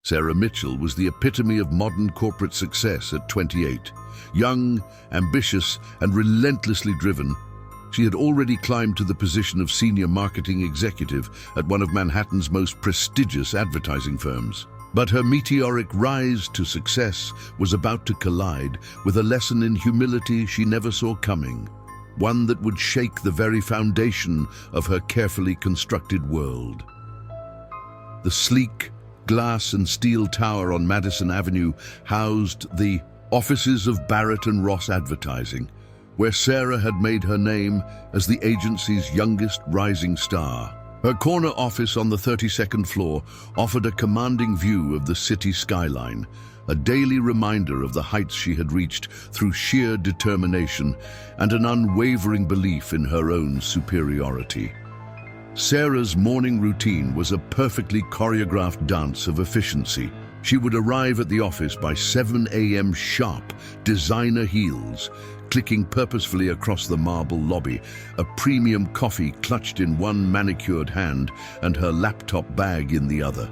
Sarah Mitchell was the epitome of modern corporate success at 28. Young, ambitious, and relentlessly driven, she had already climbed to the position of senior marketing executive at one of Manhattan's most prestigious advertising firms. But her meteoric rise to success was about to collide with a lesson in humility she never saw coming, one that would shake the very foundation of her carefully constructed world. The sleek, glass and steel tower on Madison Avenue housed the offices of Barrett Ross Advertising, where Sarah had made her name as the agency's youngest rising star. Her corner office on the 32nd floor offered a commanding view of the city skyline, a daily reminder of the heights she had reached through sheer determination and an unwavering belief in her own superiority. Sarah's morning routine was a perfectly choreographed dance of efficiency. She would arrive at the office by 7 a.m. sharp, designer heels, clicking purposefully across the marble lobby, a premium coffee clutched in one manicured hand and her laptop bag in the other.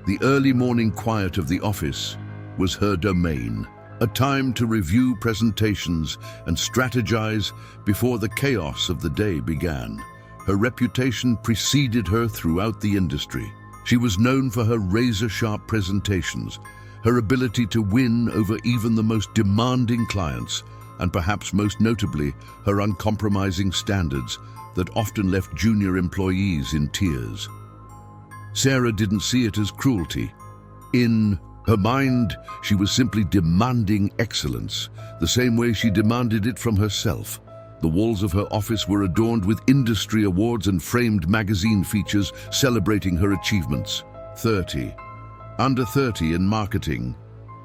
The early morning quiet of the office was her domain, a time to review presentations and strategize before the chaos of the day began. Her reputation preceded her throughout the industry. She was known for her razor-sharp presentations, her ability to win over even the most demanding clients, and perhaps most notably, her uncompromising standards that often left junior employees in tears. Sarah didn't see it as cruelty. In her mind, she was simply demanding excellence, the same way she demanded it from herself. The walls of her office were adorned with industry awards and framed magazine features celebrating her achievements. 30. Under 30 in marketing,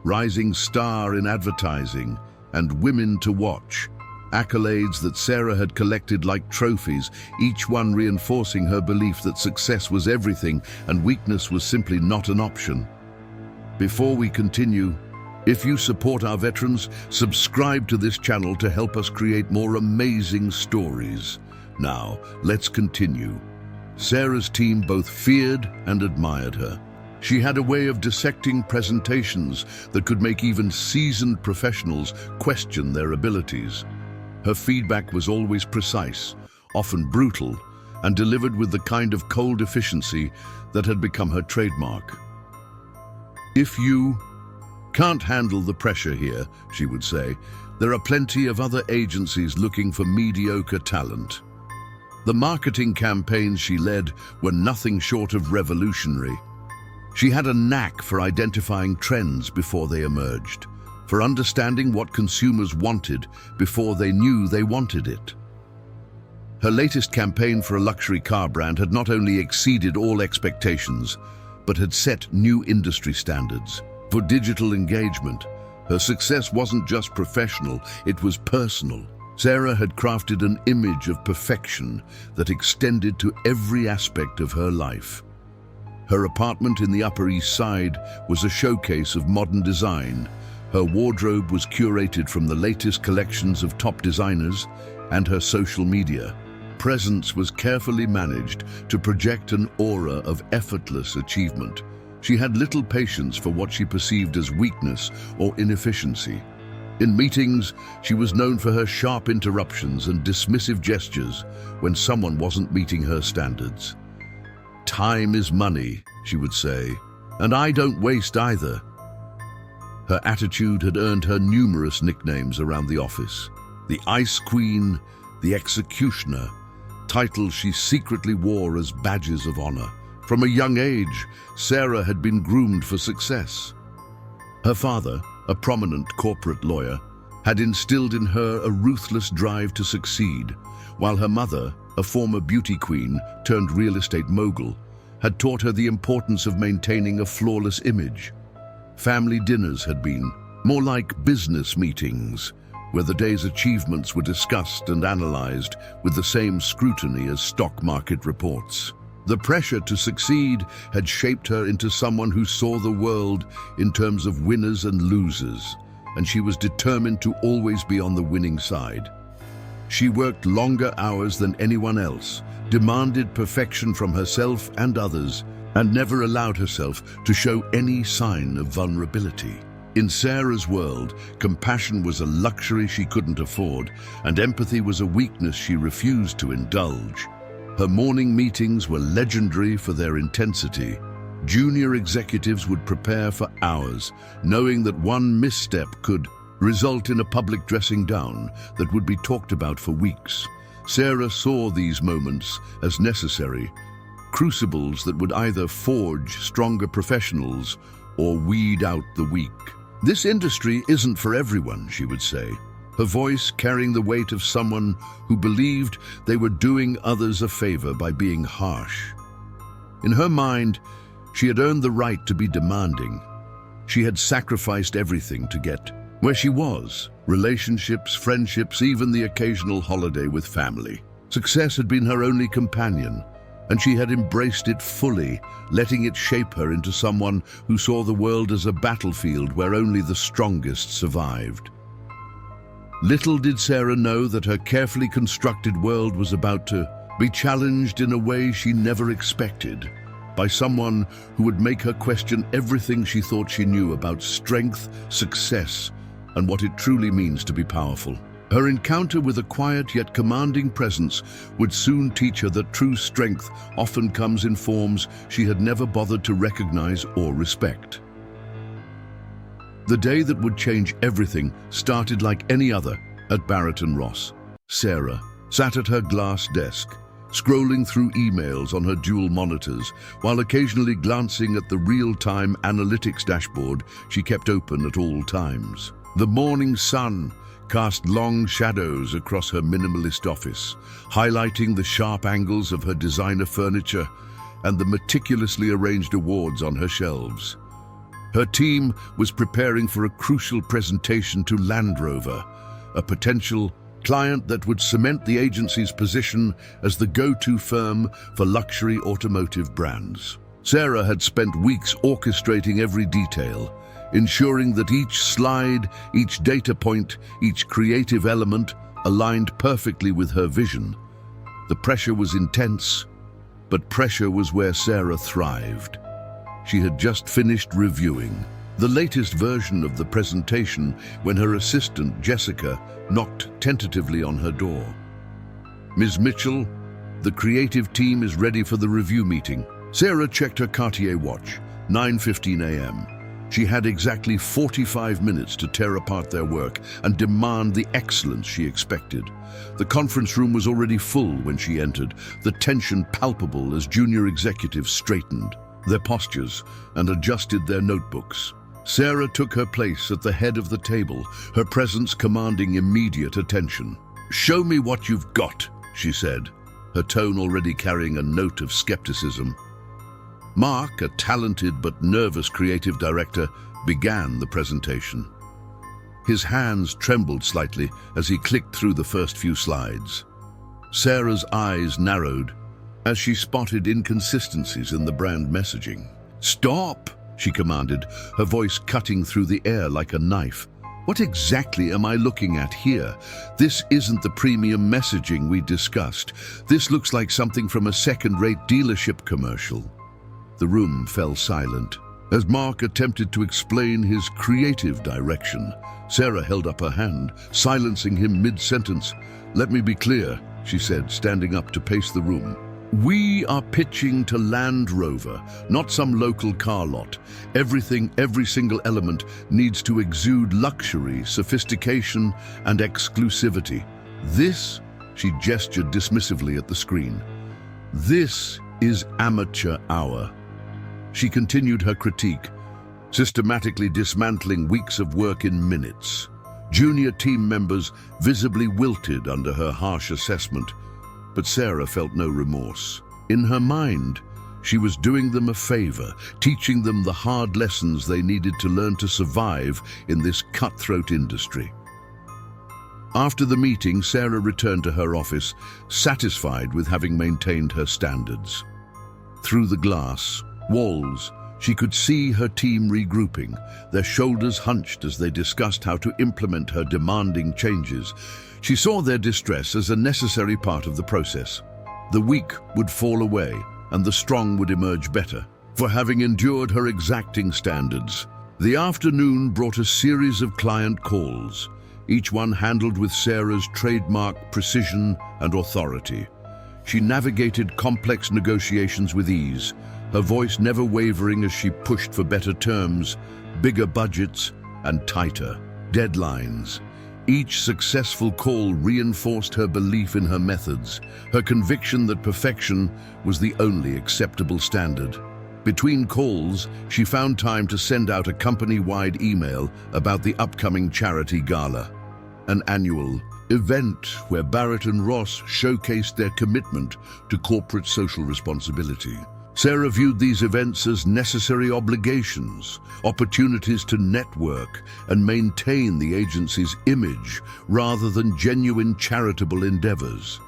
rising star in advertising, and women to watch. Accolades that Sarah had collected like trophies, each one reinforcing her belief that success was everything and weakness was simply not an option. Before we continue, if you support our veterans, subscribe to this channel to help us create more amazing stories. Now, let's continue. Sarah's team both feared and admired her. She had a way of dissecting presentations that could make even seasoned professionals question their abilities. Her feedback was always precise, often brutal, and delivered with the kind of cold efficiency that had become her trademark. If you can't handle the pressure here, she would say, there are plenty of other agencies looking for mediocre talent. The marketing campaigns she led were nothing short of revolutionary. She had a knack for identifying trends before they emerged, for understanding what consumers wanted before they knew they wanted it. Her latest campaign for a luxury car brand had not only exceeded all expectations, but had set new industry standards. For digital engagement, her success wasn't just professional, it was personal. Sarah had crafted an image of perfection that extended to every aspect of her life. Her apartment in the Upper East Side was a showcase of modern design. Her wardrobe was curated from the latest collections of top designers, and her social media presence was carefully managed to project an aura of effortless achievement. She had little patience for what she perceived as weakness or inefficiency. In meetings, she was known for her sharp interruptions and dismissive gestures when someone wasn't meeting her standards. "Time is money," she would say, "and I don't waste either." Her attitude had earned her numerous nicknames around the office. The Ice Queen, the Executioner, titles she secretly wore as badges of honor. From a young age, Sarah had been groomed for success. Her father, a prominent corporate lawyer, had instilled in her a ruthless drive to succeed, while her mother, a former beauty queen turned real estate mogul, had taught her the importance of maintaining a flawless image. Family dinners had been more like business meetings, where the day's achievements were discussed and analyzed with the same scrutiny as stock market reports. The pressure to succeed had shaped her into someone who saw the world in terms of winners and losers, and she was determined to always be on the winning side. She worked longer hours than anyone else, demanded perfection from herself and others, and never allowed herself to show any sign of vulnerability. In Sarah's world, compassion was a luxury she couldn't afford, and empathy was a weakness she refused to indulge. Her morning meetings were legendary for their intensity. Junior executives would prepare for hours, knowing that one misstep could result in a public dressing down that would be talked about for weeks. Sarah saw these moments as necessary, crucibles that would either forge stronger professionals or weed out the weak. "This industry isn't for everyone," she would say, her voice carrying the weight of someone who believed they were doing others a favor by being harsh. In her mind, she had earned the right to be demanding. She had sacrificed everything to get where she was: relationships, friendships, even the occasional holiday with family. Success had been her only companion, and she had embraced it fully, letting it shape her into someone who saw the world as a battlefield where only the strongest survived. Little did Sarah know that her carefully constructed world was about to be challenged in a way she never expected, by someone who would make her question everything she thought she knew about strength, success, and what it truly means to be powerful. Her encounter with a quiet yet commanding presence would soon teach her that true strength often comes in forms she had never bothered to recognize or respect. The day that would change everything started like any other at Barrett Ross. Sarah sat at her glass desk, scrolling through emails on her dual monitors, while occasionally glancing at the real-time analytics dashboard she kept open at all times. The morning sun cast long shadows across her minimalist office, highlighting the sharp angles of her designer furniture and the meticulously arranged awards on her shelves. Her team was preparing for a crucial presentation to Land Rover, a potential client that would cement the agency's position as the go-to firm for luxury automotive brands. Sarah had spent weeks orchestrating every detail, ensuring that each slide, each data point, each creative element aligned perfectly with her vision. The pressure was intense, but pressure was where Sarah thrived. She had just finished reviewing the latest version of the presentation when her assistant, Jessica, knocked tentatively on her door. "Ms. Mitchell, the creative team is ready for the review meeting." Sarah checked her Cartier watch, 9:15 a.m. She had exactly 45 minutes to tear apart their work and demand the excellence she expected. The conference room was already full when she entered, the tension palpable as junior executives straightened their postures and adjusted their notebooks. Sarah took her place at the head of the table, her presence commanding immediate attention. "Show me what you've got," she said, her tone already carrying a note of skepticism. Mark, a talented but nervous creative director, began the presentation. His hands trembled slightly as he clicked through the first few slides. Sarah's eyes narrowed as she spotted inconsistencies in the brand messaging. "Stop!" she commanded, her voice cutting through the air like a knife. "What exactly am I looking at here? This isn't the premium messaging we discussed. This looks like something from a second-rate dealership commercial." The room fell silent. As Mark attempted to explain his creative direction, Sarah held up her hand, silencing him mid-sentence. "Let me be clear," she said, standing up to pace the room. "We are pitching to Land Rover, not some local car lot. Everything, every single element needs to exude luxury, sophistication, and exclusivity. This," she gestured dismissively at the screen, "this is amateur hour." She continued her critique, systematically dismantling weeks of work in minutes. Junior team members visibly wilted under her harsh assessment, but Sarah felt no remorse. In her mind, she was doing them a favor, teaching them the hard lessons they needed to learn to survive in this cutthroat industry. After the meeting, Sarah returned to her office, satisfied with having maintained her standards. Through the glass walls, she could see her team regrouping, their shoulders hunched as they discussed how to implement her demanding changes. She saw their distress as a necessary part of the process. The weak would fall away, and the strong would emerge better. for having endured her exacting standards. The afternoon brought a series of client calls, each one handled with Sarah's trademark precision and authority. She navigated complex negotiations with ease, her voice never wavering as she pushed for better terms, bigger budgets, and tighter deadlines. Each successful call reinforced her belief in her methods, her conviction that perfection was the only acceptable standard. Between calls, she found time to send out a company-wide email about the upcoming charity gala, an annual event where Barrett and Ross showcased their commitment to corporate social responsibility. Sarah viewed these events as necessary obligations, opportunities to network and maintain the agency's image rather than genuine charitable endeavors.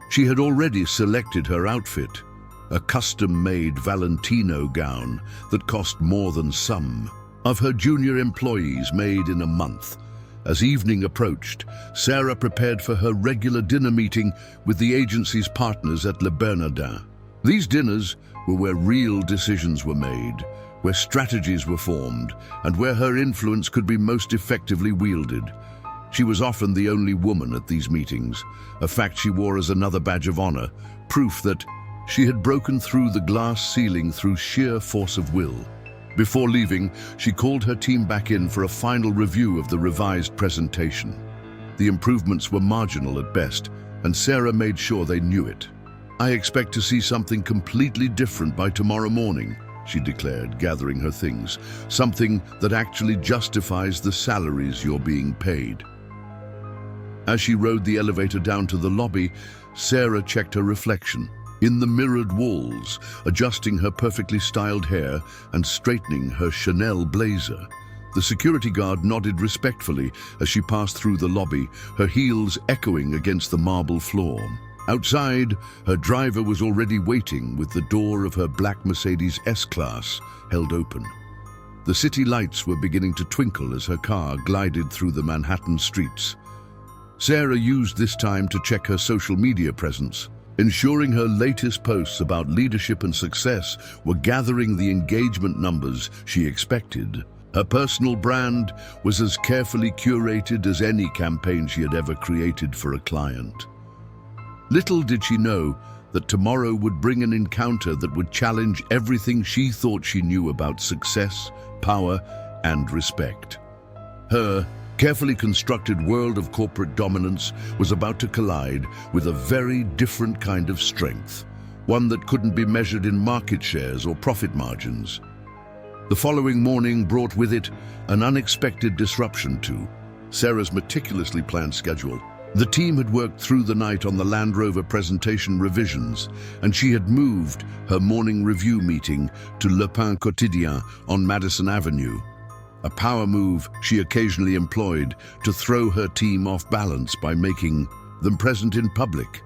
She had already selected her outfit, a custom-made Valentino gown that cost more than some of her junior employees made in a month. As evening approached, Sarah prepared for her regular dinner meeting with the agency's partners at Le Bernardin. These dinners were where real decisions were made, where strategies were formed, and where her influence could be most effectively wielded. She was often the only woman at these meetings, a fact she wore as another badge of honor, proof that she had broken through the glass ceiling through sheer force of will. Before leaving, she called her team back in for a final review of the revised presentation. The improvements were marginal at best, and Sarah made sure they knew it. "I expect to see something completely different by tomorrow morning," she declared, gathering her things. "Something that actually justifies the salaries you're being paid." As she rode the elevator down to the lobby, Sarah checked her reflection in the mirrored walls, adjusting her perfectly styled hair and straightening her Chanel blazer. The security guard nodded respectfully as she passed through the lobby, her heels echoing against the marble floor. Outside, her driver was already waiting with the door of her black Mercedes S-Class held open. The city lights were beginning to twinkle as her car glided through the Manhattan streets. Sarah used this time to check her social media presence, ensuring her latest posts about leadership and success were gathering the engagement numbers she expected. Her personal brand was as carefully curated as any campaign she had ever created for a client. Little did she know that tomorrow would bring an encounter that would challenge everything she thought she knew about success, power, and respect. Her carefully constructed world of corporate dominance was about to collide with a very different kind of strength, one that couldn't be measured in market shares or profit margins. The following morning brought with it an unexpected disruption to Sarah's meticulously planned schedule. The team had worked through the night on the Land Rover presentation revisions, and she had moved her morning review meeting to Le Pain Quotidien on Madison Avenue, a power move she occasionally employed to throw her team off balance by making them present in public.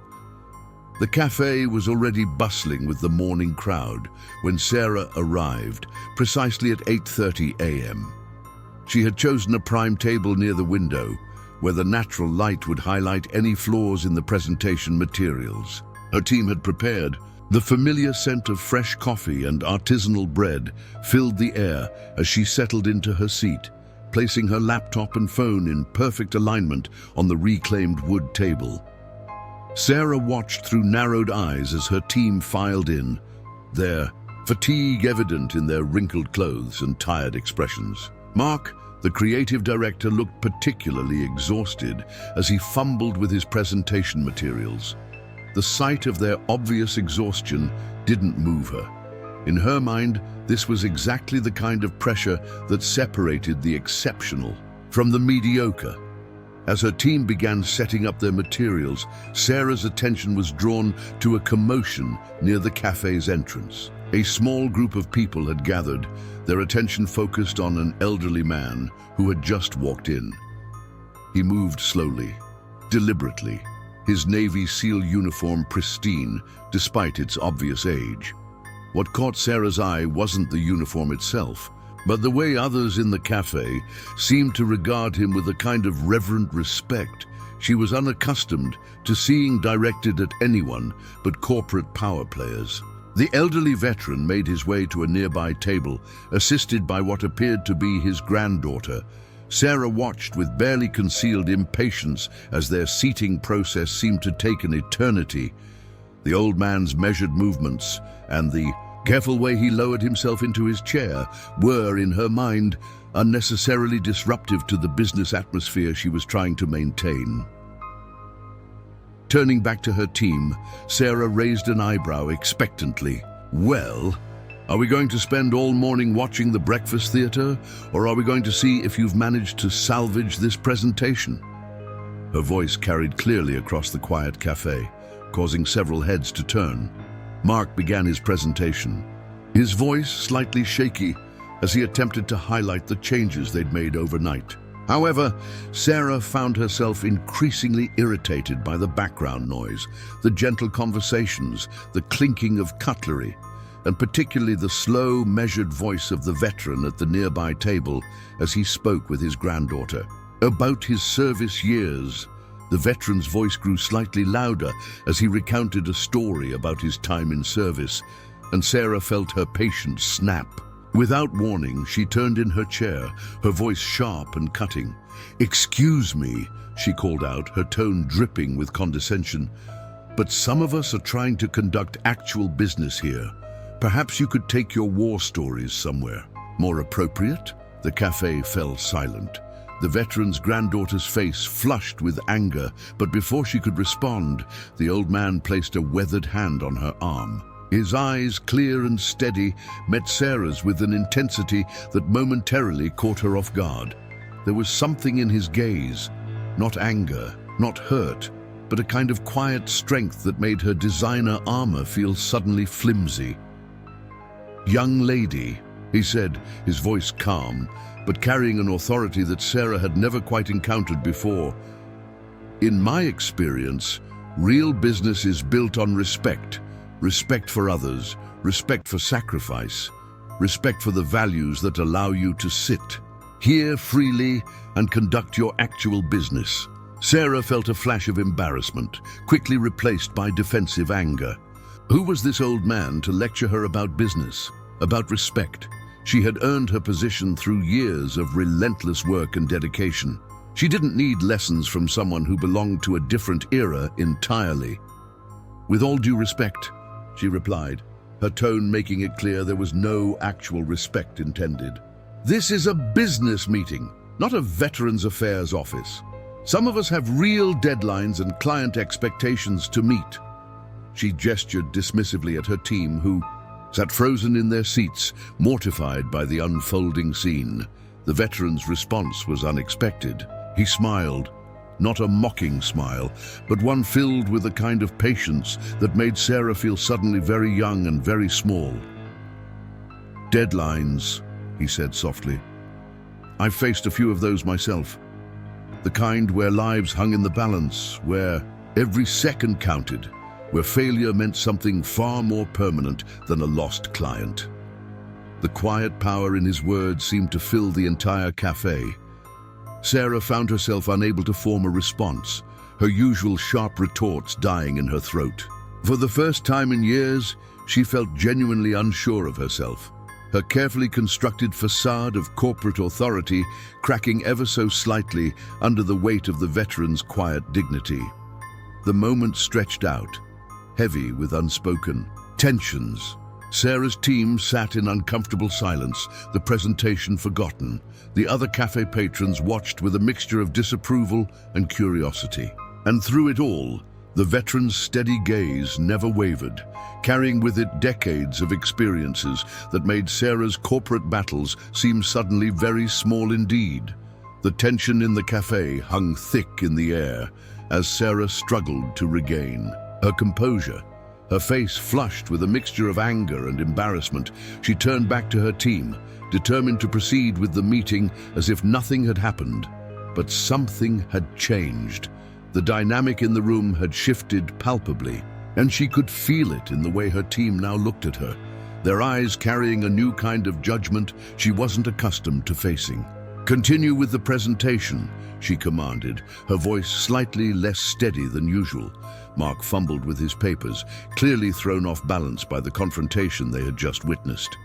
The cafe was already bustling with the morning crowd when Sarah arrived, precisely at 8:30 a.m. She had chosen a prime table near the window, where the natural light would highlight any flaws in the presentation materials. Her team had prepared. The familiar scent of fresh coffee and artisanal bread filled the air as she settled into her seat, placing her laptop and phone in perfect alignment on the reclaimed wood table. Sarah watched through narrowed eyes as her team filed in, their fatigue evident in their wrinkled clothes and tired expressions. Mark, the creative director, looked particularly exhausted as he fumbled with his presentation materials. The sight of their obvious exhaustion didn't move her. In her mind, this was exactly the kind of pressure that separated the exceptional from the mediocre. As her team began setting up their materials, Sarah's attention was drawn to a commotion near the cafe's entrance. A small group of people had gathered, their attention focused on an elderly man who had just walked in. He moved slowly, deliberately, his Navy SEAL uniform pristine despite its obvious age. What caught Sarah's eye wasn't the uniform itself, but the way others in the cafe seemed to regard him with a kind of reverent respect she was unaccustomed to seeing directed at anyone but corporate power players. The elderly veteran made his way to a nearby table, assisted by what appeared to be his granddaughter. Sarah watched with barely concealed impatience as their seating process seemed to take an eternity. The old man's measured movements and the careful way he lowered himself into his chair were, in her mind, unnecessarily disruptive to the business atmosphere she was trying to maintain. Turning back to her team, Sarah raised an eyebrow expectantly. "Well, are we going to spend all morning watching the breakfast theater, or are we going to see if you've managed to salvage this presentation?" Her voice carried clearly across the quiet cafe, causing several heads to turn. Mark began his presentation, his voice slightly shaky as he attempted to highlight the changes they'd made overnight. However, Sarah found herself increasingly irritated by the background noise, the gentle conversations, the clinking of cutlery, and particularly the slow, measured voice of the veteran at the nearby table as he spoke with his granddaughter. About his service years, the veteran's voice grew slightly louder as he recounted a story about his time in service, and Sarah felt her patience snap. Without warning, she turned in her chair, her voice sharp and cutting. "Excuse me," she called out, her tone dripping with condescension, "but some of us are trying to conduct actual business here. Perhaps you could take your war stories somewhere more appropriate?" The cafe fell silent. The veteran's granddaughter's face flushed with anger, but before she could respond, the old man placed a weathered hand on her arm. His eyes, clear and steady, met Sarah's with an intensity that momentarily caught her off guard. There was something in his gaze, not anger, not hurt, but a kind of quiet strength that made her designer armor feel suddenly flimsy. "Young lady," he said, his voice calm, but carrying an authority that Sarah had never quite encountered before. "In my experience, real business is built on respect. Respect for others, respect for sacrifice, respect for the values that allow you to sit here freely and conduct your actual business." Sarah felt a flash of embarrassment, quickly replaced by defensive anger. Who was this old man to lecture her about business, about respect? She had earned her position through years of relentless work and dedication. She didn't need lessons from someone who belonged to a different era entirely. "With all due respect," she replied, her tone making it clear there was no actual respect intended. "This is a business meeting, not a Veterans Affairs office. Some of us have real deadlines and client expectations to meet." She gestured dismissively at her team, who sat frozen in their seats, mortified by the unfolding scene. The veteran's response was unexpected. He smiled, not a mocking smile, but one filled with a kind of patience that made Sarah feel suddenly very young and very small. "Deadlines," he said softly. "I've faced a few of those myself. The kind where lives hung in the balance, where every second counted, where failure meant something far more permanent than a lost client." The quiet power in his words seemed to fill the entire cafe. Sarah found herself unable to form a response, her usual sharp retorts dying in her throat. For the first time in years, she felt genuinely unsure of herself, her carefully constructed facade of corporate authority cracking ever so slightly under the weight of the veteran's quiet dignity. The moment stretched out, heavy with unspoken tensions. Sarah's team sat in uncomfortable silence, the presentation forgotten. The other cafe patrons watched with a mixture of disapproval and curiosity. And through it all, the veteran's steady gaze never wavered, carrying with it decades of experiences that made Sarah's corporate battles seem suddenly very small indeed. The tension in the cafe hung thick in the air as Sarah struggled to regain her composure. Her face flushed with a mixture of anger and embarrassment. She turned back to her team, determined to proceed with the meeting as if nothing had happened. But something had changed. The dynamic in the room had shifted palpably, and she could feel it in the way her team now looked at her, their eyes carrying a new kind of judgment she wasn't accustomed to facing. "Continue with the presentation," she commanded, her voice slightly less steady than usual. Mark fumbled with his papers, clearly thrown off balance by the confrontation they had just witnessed.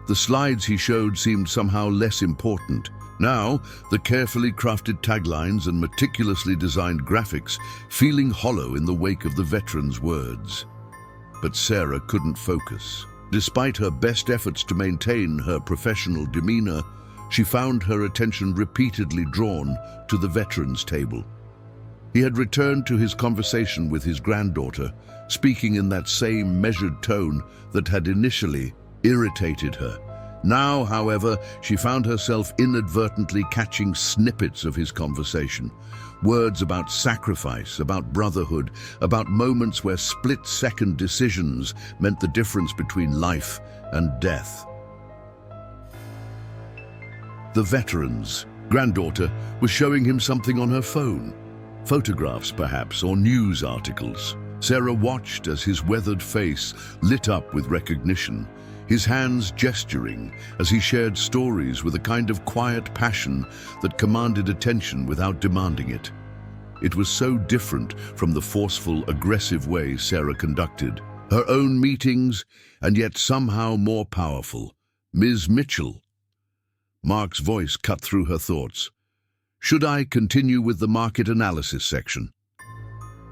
The slides he showed seemed somehow less important. Now, the carefully crafted taglines and meticulously designed graphics feeling hollow in the wake of the veteran's words. But Sarah couldn't focus. Despite her best efforts to maintain her professional demeanor, she found her attention repeatedly drawn to the veteran's table. He had returned to his conversation with his granddaughter, speaking in that same measured tone that had initially irritated her. Now, however, she found herself inadvertently catching snippets of his conversation. Words about sacrifice, about brotherhood, about moments where split-second decisions meant the difference between life and death. The veteran's granddaughter was showing him something on her phone. Photographs, perhaps, or news articles. Sarah watched as his weathered face lit up with recognition, his hands gesturing as he shared stories with a kind of quiet passion that commanded attention without demanding it. It was so different from the forceful, aggressive way Sarah conducted her own meetings, and yet somehow more powerful. "Ms. Mitchell." Mark's voice cut through her thoughts. "Should I continue with the market analysis section?"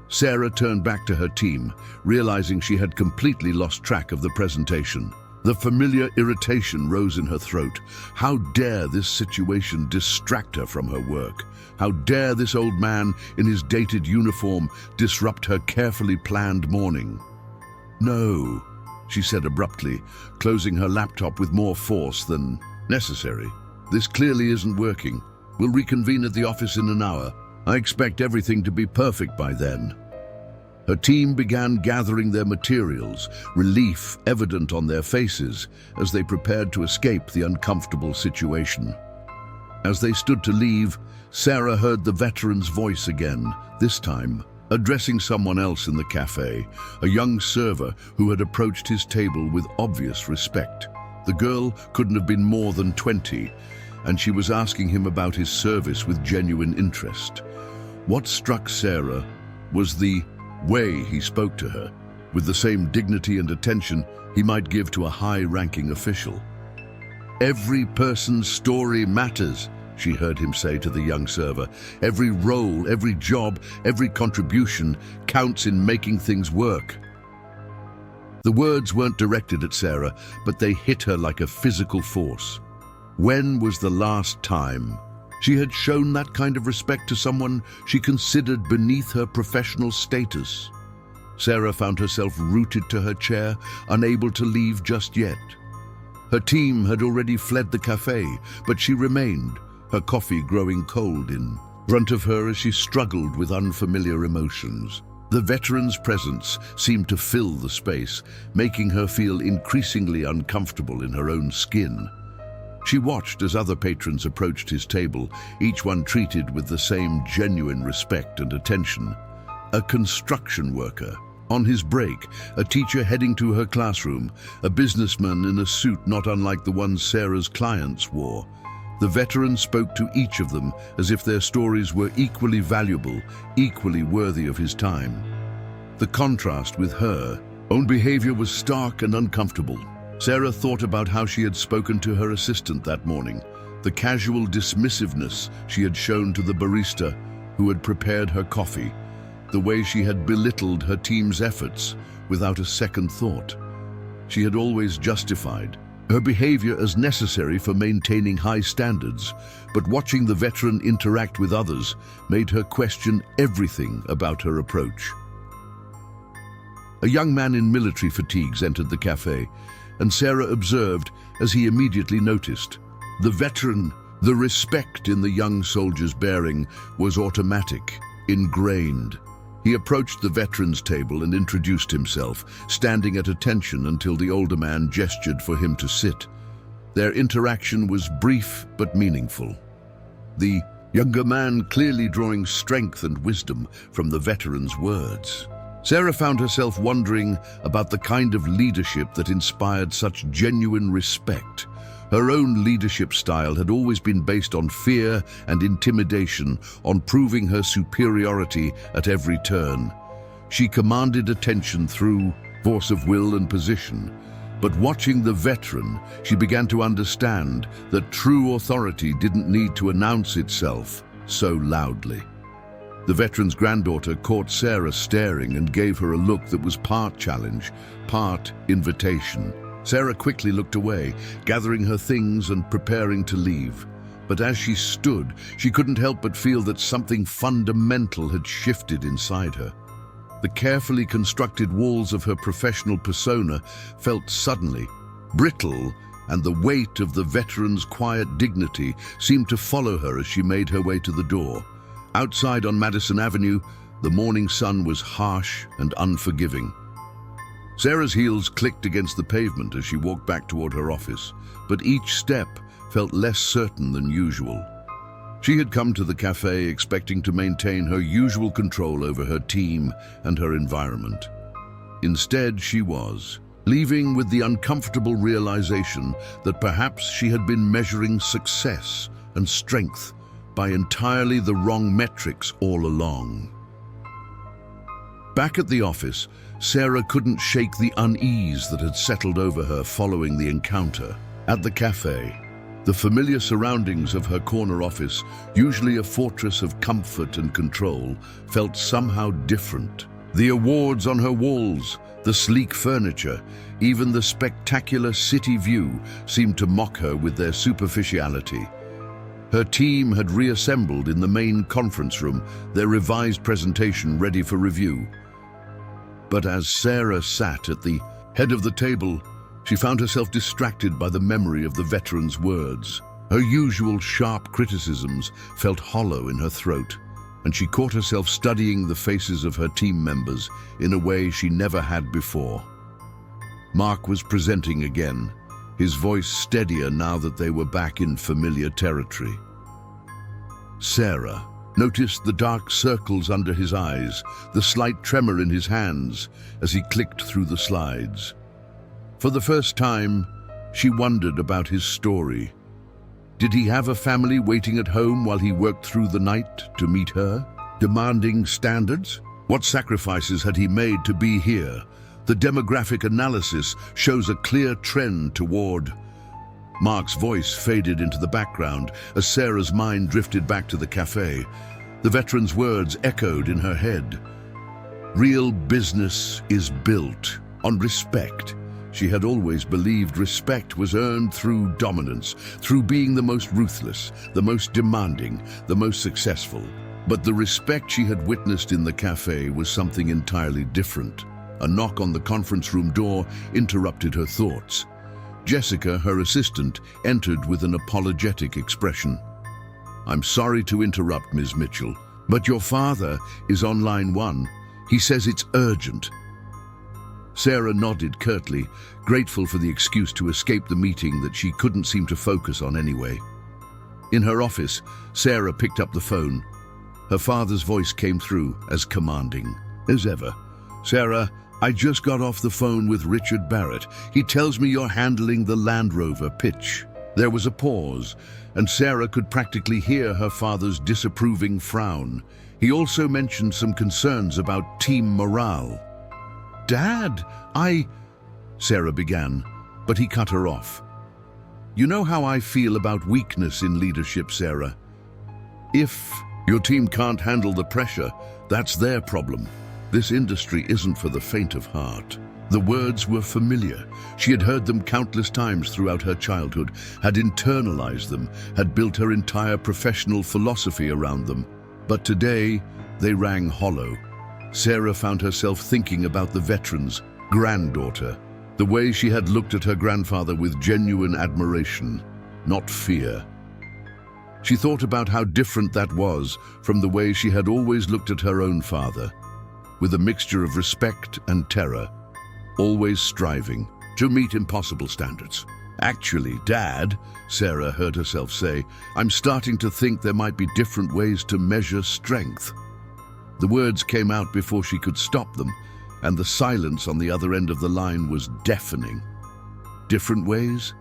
Sarah turned back to her team, realizing she had completely lost track of the presentation. The familiar irritation rose in her throat. How dare this situation distract her from her work? How dare this old man in his dated uniform disrupt her carefully planned morning? "No," she said abruptly, closing her laptop with more force than necessary. "This clearly isn't working. We'll reconvene at the office in an hour. I expect everything to be perfect by then." Her team began gathering their materials, relief evident on their faces as they prepared to escape the uncomfortable situation. As they stood to leave, Sarah heard the veteran's voice again, this time addressing someone else in the cafe, a young server who had approached his table with obvious respect. The girl couldn't have been more than 20, and she was asking him about his service with genuine interest. What struck Sarah was the way he spoke to her, with the same dignity and attention he might give to a high-ranking official. "Every person's story matters," she heard him say to the young server. "Every role, every job, every contribution counts in making things work." The words weren't directed at Sarah, but they hit her like a physical force. When was the last time she had shown that kind of respect to someone she considered beneath her professional status? Sarah found herself rooted to her chair, unable to leave just yet. Her team had already fled the cafe, but she remained, her coffee growing cold in front of her as she struggled with unfamiliar emotions. The veteran's presence seemed to fill the space, making her feel increasingly uncomfortable in her own skin. She watched as other patrons approached his table, each one treated with the same genuine respect and attention. A construction worker on his break, a teacher heading to her classroom, a businessman in a suit not unlike the one Sarah's clients wore. The veteran spoke to each of them as if their stories were equally valuable, equally worthy of his time. The contrast with her own behavior was stark and uncomfortable. Sarah thought about how she had spoken to her assistant that morning, the casual dismissiveness she had shown to the barista who had prepared her coffee, the way she had belittled her team's efforts without a second thought. She had always justified her behavior as necessary for maintaining high standards, but watching the veteran interact with others made her question everything about her approach. A young man in military fatigues entered the cafe, and Sarah observed as he immediately noticed. The veteran, the respect in the young soldier's bearing was automatic, ingrained. He approached the veteran's table and introduced himself, standing at attention until the older man gestured for him to sit. Their interaction was brief but meaningful. The younger man clearly drawing strength and wisdom from the veteran's words. Sarah found herself wondering about the kind of leadership that inspired such genuine respect. Her own leadership style had always been based on fear and intimidation, on proving her superiority at every turn. She commanded attention through force of will and position. But watching the veteran, she began to understand that true authority didn't need to announce itself so loudly. The veteran's granddaughter caught Sarah staring and gave her a look that was part challenge, part invitation. Sarah quickly looked away, gathering her things and preparing to leave. But as she stood, she couldn't help but feel that something fundamental had shifted inside her. The carefully constructed walls of her professional persona felt suddenly brittle, and the weight of the veteran's quiet dignity seemed to follow her as she made her way to the door. Outside on Madison Avenue, the morning sun was harsh and unforgiving. Sarah's heels clicked against the pavement as she walked back toward her office, but each step felt less certain than usual. She had come to the cafe expecting to maintain her usual control over her team and her environment. Instead, she was leaving with the uncomfortable realization that perhaps she had been measuring success and strength by entirely the wrong metrics all along. Back at the office, Sarah couldn't shake the unease that had settled over her following the encounter. At the cafe, the familiar surroundings of her corner office, usually a fortress of comfort and control, felt somehow different. The awards on her walls, the sleek furniture, even the spectacular city view seemed to mock her with their superficiality. Her team had reassembled in the main conference room, their revised presentation ready for review. But as Sarah sat at the head of the table, she found herself distracted by the memory of the veteran's words. Her usual sharp criticisms felt hollow in her throat, and she caught herself studying the faces of her team members in a way she never had before. Mark was presenting again, his voice steadier now that they were back in familiar territory. Sarah noticed the dark circles under his eyes, the slight tremor in his hands as he clicked through the slides. For the first time, she wondered about his story. Did he have a family waiting at home while he worked through the night to meet her, demanding standards? What sacrifices had he made to be here? The demographic analysis shows a clear trend toward... Mark's voice faded into the background as Sarah's mind drifted back to the cafe. The veteran's words echoed in her head. Real business is built on respect. She had always believed respect was earned through dominance, through being the most ruthless, the most demanding, the most successful. But the respect she had witnessed in the cafe was something entirely different. A knock on the conference room door interrupted her thoughts. Jessica, her assistant, entered with an apologetic expression. "I'm sorry to interrupt, Ms. Mitchell, but your father is on line 1. He says it's urgent." Sarah nodded curtly, grateful for the excuse to escape the meeting that she couldn't seem to focus on anyway. In her office, Sarah picked up the phone. Her father's voice came through as commanding as ever. "Sarah, I just got off the phone with Richard Barrett. He tells me you're handling the Land Rover pitch." There was a pause, and Sarah could practically hear her father's disapproving frown. He also mentioned some concerns about team morale. "Dad, Sarah began, but he cut her off. "You know how I feel about weakness in leadership, Sarah. If your team can't handle the pressure, that's their problem. This industry isn't for the faint of heart." The words were familiar. She had heard them countless times throughout her childhood, had internalized them, had built her entire professional philosophy around them. But today, they rang hollow. Sarah found herself thinking about the veteran's granddaughter, the way she had looked at her grandfather with genuine admiration, not fear. She thought about how different that was from the way she had always looked at her own father, with a mixture of respect and terror, always striving to meet impossible standards. "Actually, Dad," Sarah heard herself say, "I'm starting to think there might be different ways to measure strength." The words came out before she could stop them, and the silence on the other end of the line was deafening. Different ways?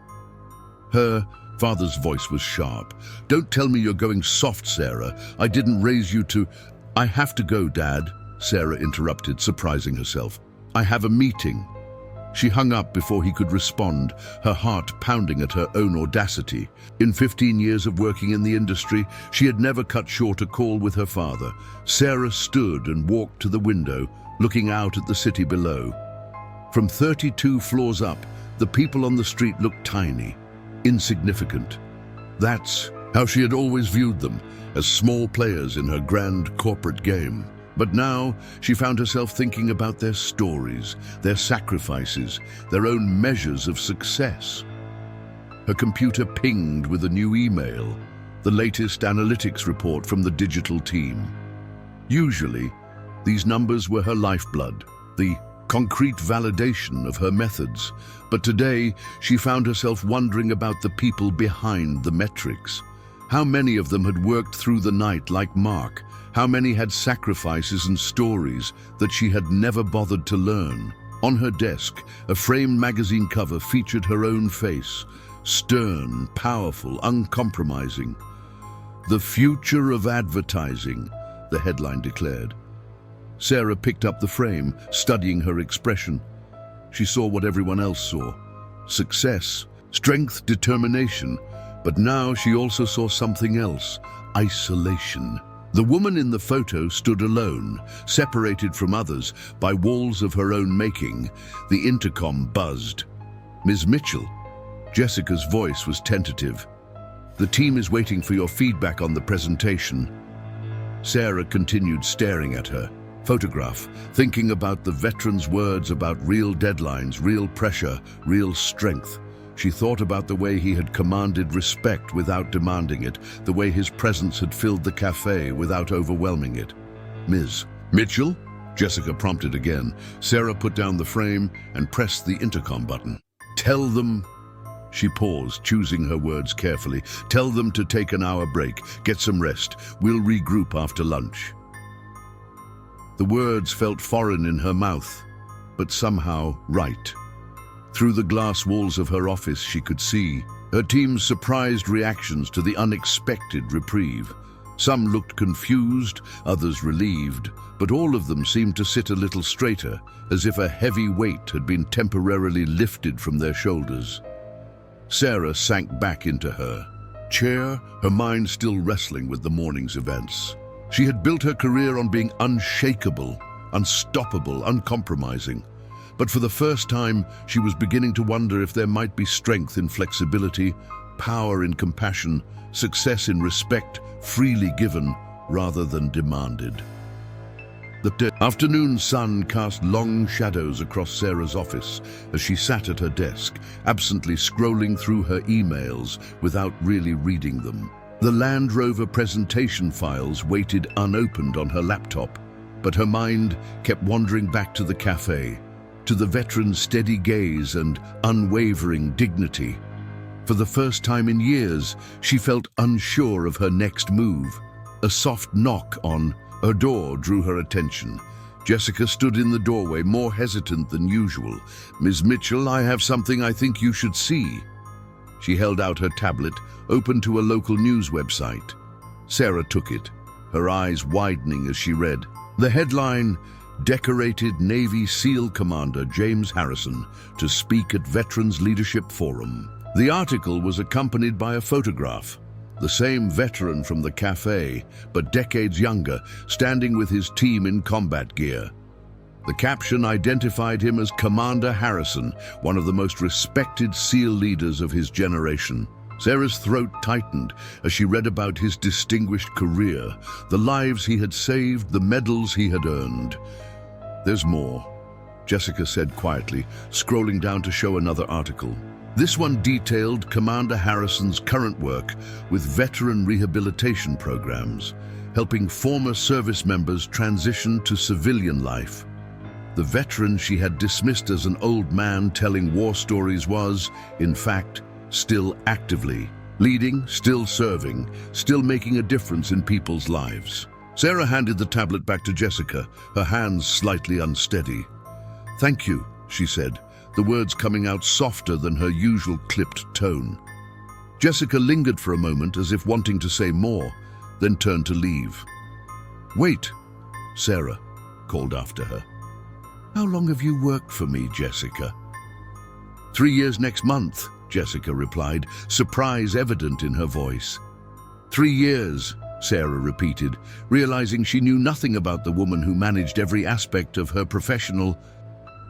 Her father's voice was sharp. "Don't tell me you're going soft, Sarah. I didn't raise you to—" "I have to go, Dad," Sarah interrupted, surprising herself. "I have a meeting." She hung up before he could respond, her heart pounding at her own audacity. In 15 years of working in the industry, she had never cut short a call with her father. Sarah stood and walked to the window, looking out at the city below. From 32 floors up, the people on the street looked tiny, insignificant. That's how she had always viewed them, as small players in her grand corporate game. But now she found herself thinking about their stories, their sacrifices, their own measures of success. Her computer pinged with a new email, the latest analytics report from the digital team. Usually, these numbers were her lifeblood, the concrete validation of her methods. But today, she found herself wondering about the people behind the metrics. How many of them had worked through the night like Mark? How many had sacrifices and stories that she had never bothered to learn? On her desk, a framed magazine cover featured her own face, stern, powerful, uncompromising. "The future of advertising," the headline declared. Sarah picked up the frame, studying her expression. She saw what everyone else saw: success, strength, determination. But now she also saw something else: isolation. The woman in the photo stood alone, separated from others by walls of her own making. The intercom buzzed. "Ms. Mitchell." Jessica's voice was tentative. "The team is waiting for your feedback on the presentation." Sarah continued staring at her photograph, thinking about the veteran's words about real deadlines, real pressure, real strength. She thought about the way he had commanded respect without demanding it, the way his presence had filled the cafe without overwhelming it. "Ms. Mitchell?" Jessica prompted again. Sarah put down the frame and pressed the intercom button. "Tell them—" She paused, choosing her words carefully. "Tell them to take an hour break, get some rest. We'll regroup after lunch." The words felt foreign in her mouth, but somehow right. Through the glass walls of her office, she could see her team's surprised reactions to the unexpected reprieve. Some looked confused, others relieved, but all of them seemed to sit a little straighter, as if a heavy weight had been temporarily lifted from their shoulders. Sarah sank back into her chair, her mind still wrestling with the morning's events. She had built her career on being unshakable, unstoppable, uncompromising. But for the first time, she was beginning to wonder if there might be strength in flexibility, power in compassion, success in respect, freely given rather than demanded. The afternoon sun cast long shadows across Sarah's office as she sat at her desk, absently scrolling through her emails without really reading them. The Land Rover presentation files waited unopened on her laptop, but her mind kept wandering back to the cafe, to the veteran's steady gaze and unwavering dignity. For the first time in years, she felt unsure of her next move. A soft knock on her door drew her attention. Jessica stood in the doorway, more hesitant than usual. "Ms. Mitchell, I have something I think you should see." She held out her tablet, open to a local news website. Sarah took it, her eyes widening as she read. The headline: "Decorated Navy SEAL Commander James Harrison to speak at Veterans Leadership Forum." The article was accompanied by a photograph. The same veteran from the cafe, but decades younger, standing with his team in combat gear. The caption identified him as Commander Harrison, one of the most respected SEAL leaders of his generation. Sarah's throat tightened as she read about his distinguished career, the lives he had saved, the medals he had earned. "There's more," Jessica said quietly, scrolling down to show another article. This one detailed Commander Harrison's current work with veteran rehabilitation programs, helping former service members transition to civilian life. The veteran she had dismissed as an old man telling war stories was, in fact, still actively leading, still serving, still making a difference in people's lives. Sarah handed the tablet back to Jessica, her hands slightly unsteady. "Thank you," she said, the words coming out softer than her usual clipped tone. Jessica lingered for a moment as if wanting to say more, then turned to leave. "Wait," Sarah called after her. "How long have you worked for me, Jessica?" 3 years next month, Jessica replied, surprise evident in her voice. 3 years, Sarah repeated, realizing she knew nothing about the woman who managed every aspect of her professional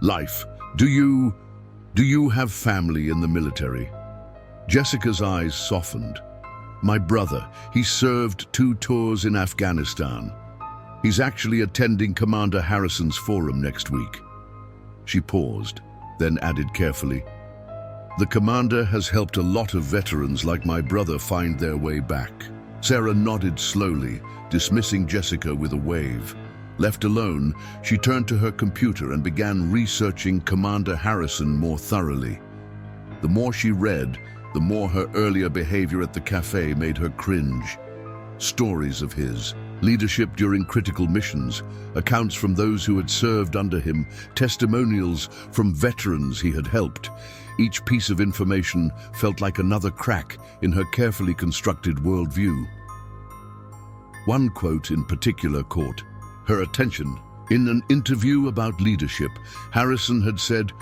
life. Do you have family in the military?" Jessica's eyes softened. "My brother, he served 2 tours in Afghanistan. He's actually attending Commander Harrison's forum next week." She paused, then added carefully, "The commander has helped a lot of veterans like my brother find their way back." Sarah nodded slowly, dismissing Jessica with a wave. Left alone, she turned to her computer and began researching Commander Harrison more thoroughly. The more she read, the more her earlier behavior at the cafe made her cringe. Stories of his, leadership during critical missions, accounts from those who had served under him, testimonials from veterans he had helped. Each piece of information felt like another crack in her carefully constructed worldview. One quote in particular caught her attention. In an interview about leadership, Harrison had said,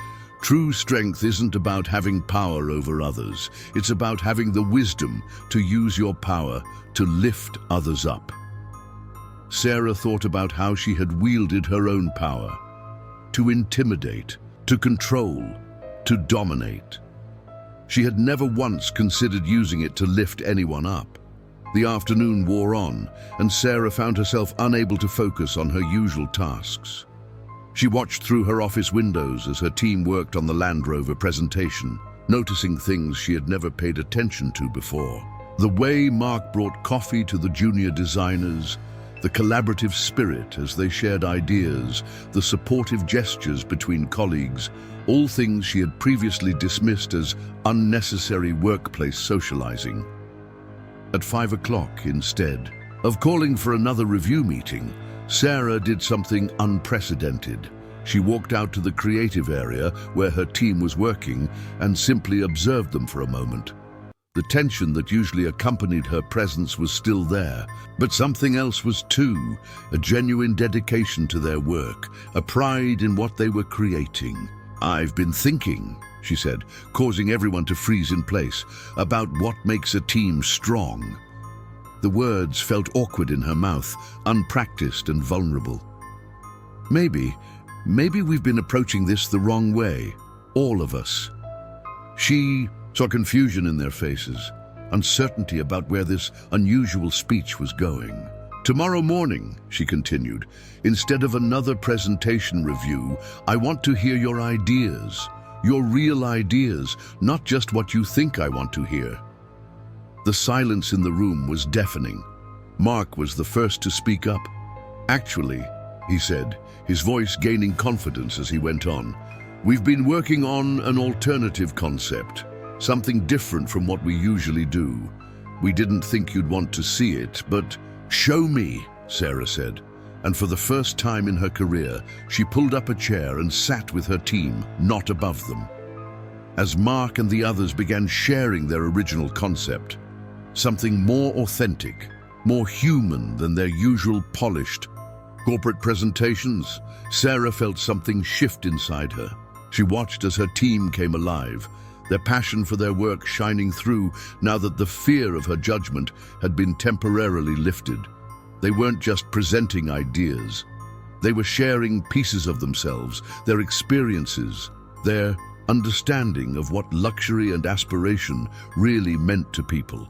"True strength isn't about having power over others. It's about having the wisdom to use your power to lift others up." Sarah thought about how she had wielded her own power. To intimidate, to control, to dominate. She had never once considered using it to lift anyone up. The afternoon wore on, and Sarah found herself unable to focus on her usual tasks. She watched through her office windows as her team worked on the Land Rover presentation, noticing things she had never paid attention to before. The way Mark brought coffee to the junior designers, the collaborative spirit as they shared ideas, the supportive gestures between colleagues, all things she had previously dismissed as unnecessary workplace socializing. At 5 o'clock, instead of calling for another review meeting, Sarah did something unprecedented. She walked out to the creative area where her team was working and simply observed them for a moment. The tension that usually accompanied her presence was still there, but something else was too, a genuine dedication to their work, a pride in what they were creating. "I've been thinking," she said, causing everyone to freeze in place, "about what makes a team strong." The words felt awkward in her mouth, unpracticed and vulnerable. Maybe we've been approaching this the wrong way, all of us." She saw confusion in their faces, uncertainty about where this unusual speech was going. "Tomorrow morning," she continued, "instead of another presentation review, I want to hear your ideas, your real ideas, not just what you think I want to hear." The silence in the room was deafening. Mark was the first to speak up. "Actually," he said, his voice gaining confidence as he went on, "we've been working on an alternative concept, something different from what we usually do. We didn't think you'd want to see it, but..." "Show me," Sarah said, and for the first time in her career, she pulled up a chair and sat with her team, not above them. As Mark and the others began sharing their original concept, something more authentic, more human than their usual polished corporate presentations, Sarah felt something shift inside her. She watched as her team came alive, their passion for their work shining through now that the fear of her judgment had been temporarily lifted. They weren't just presenting ideas. They were sharing pieces of themselves, their experiences, their understanding of what luxury and aspiration really meant to people.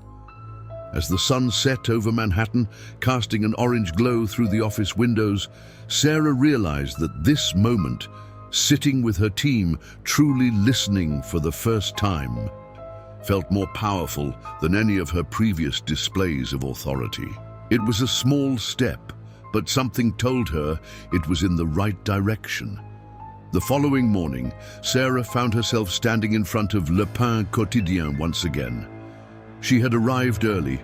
As the sun set over Manhattan, casting an orange glow through the office windows, Sarah realized that this moment, sitting with her team, truly listening for the first time, felt more powerful than any of her previous displays of authority. It was a small step, but something told her it was in the right direction. The following morning, Sarah found herself standing in front of Le Pain Quotidien once again. She had arrived early,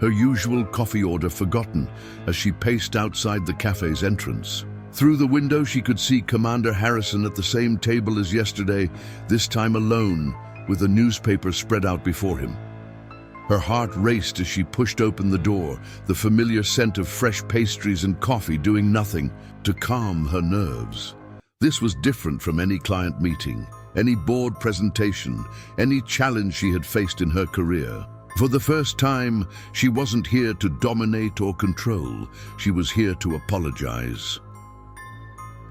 her usual coffee order forgotten as she paced outside the cafe's entrance. Through the window, she could see Commander Harrison at the same table as yesterday, this time alone, with a newspaper spread out before him. Her heart raced as she pushed open the door, the familiar scent of fresh pastries and coffee doing nothing to calm her nerves. This was different from any client meeting, any board presentation, any challenge she had faced in her career. For the first time, she wasn't here to dominate or control. She was here to apologize.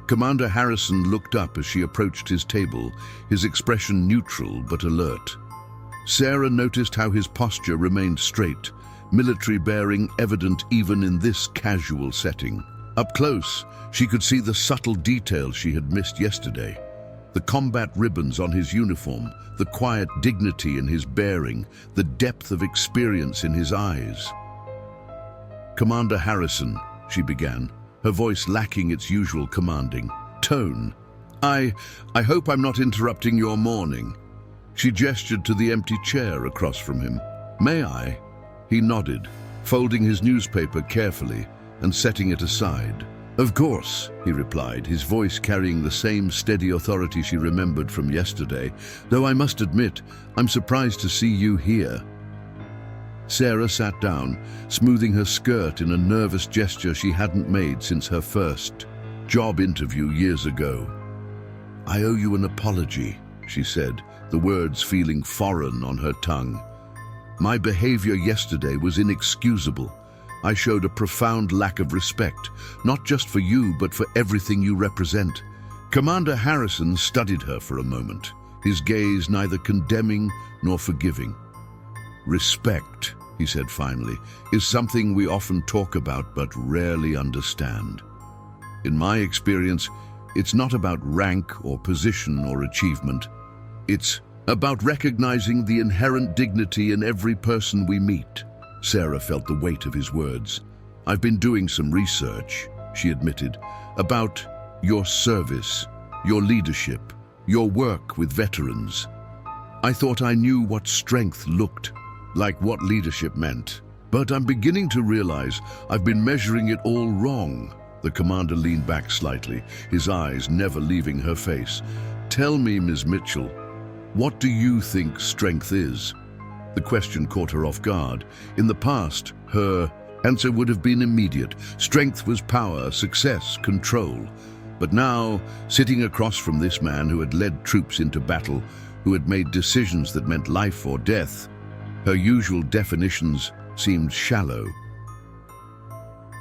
Commander Harrison looked up as she approached his table, his expression neutral but alert. Sarah noticed how his posture remained straight, military bearing evident even in this casual setting. Up close, she could see the subtle details she had missed yesterday. The combat ribbons on his uniform, the quiet dignity in his bearing, the depth of experience in his eyes. "Commander Harrison," she began, her voice lacking its usual commanding tone. I hope I'm not interrupting your morning." She gestured to the empty chair across from him. "May I?" He nodded, folding his newspaper carefully and setting it aside. "Of course," he replied, his voice carrying the same steady authority she remembered from yesterday, "though I must admit, I'm surprised to see you here." Sarah sat down, smoothing her skirt in a nervous gesture she hadn't made since her first job interview years ago. "I owe you an apology," she said, the words feeling foreign on her tongue. "My behavior yesterday was inexcusable. I showed a profound lack of respect, not just for you, but for everything you represent." Commander Harrison studied her for a moment, his gaze neither condemning nor forgiving. "Respect," he said finally, "is something we often talk about but rarely understand. In my experience, it's not about rank or position or achievement. It's about recognizing the inherent dignity in every person we meet." Sarah felt the weight of his words. "I've been doing some research," she admitted, "about your service, your leadership, your work with veterans. I thought I knew what strength looked like, what leadership meant. But I'm beginning to realize I've been measuring it all wrong." The commander leaned back slightly, his eyes never leaving her face. "Tell me, Ms. Mitchell, what do you think strength is?" The question caught her off guard. In the past, her answer would have been immediate. Strength was power, success, control. But now, sitting across from this man who had led troops into battle, who had made decisions that meant life or death, her usual definitions seemed shallow.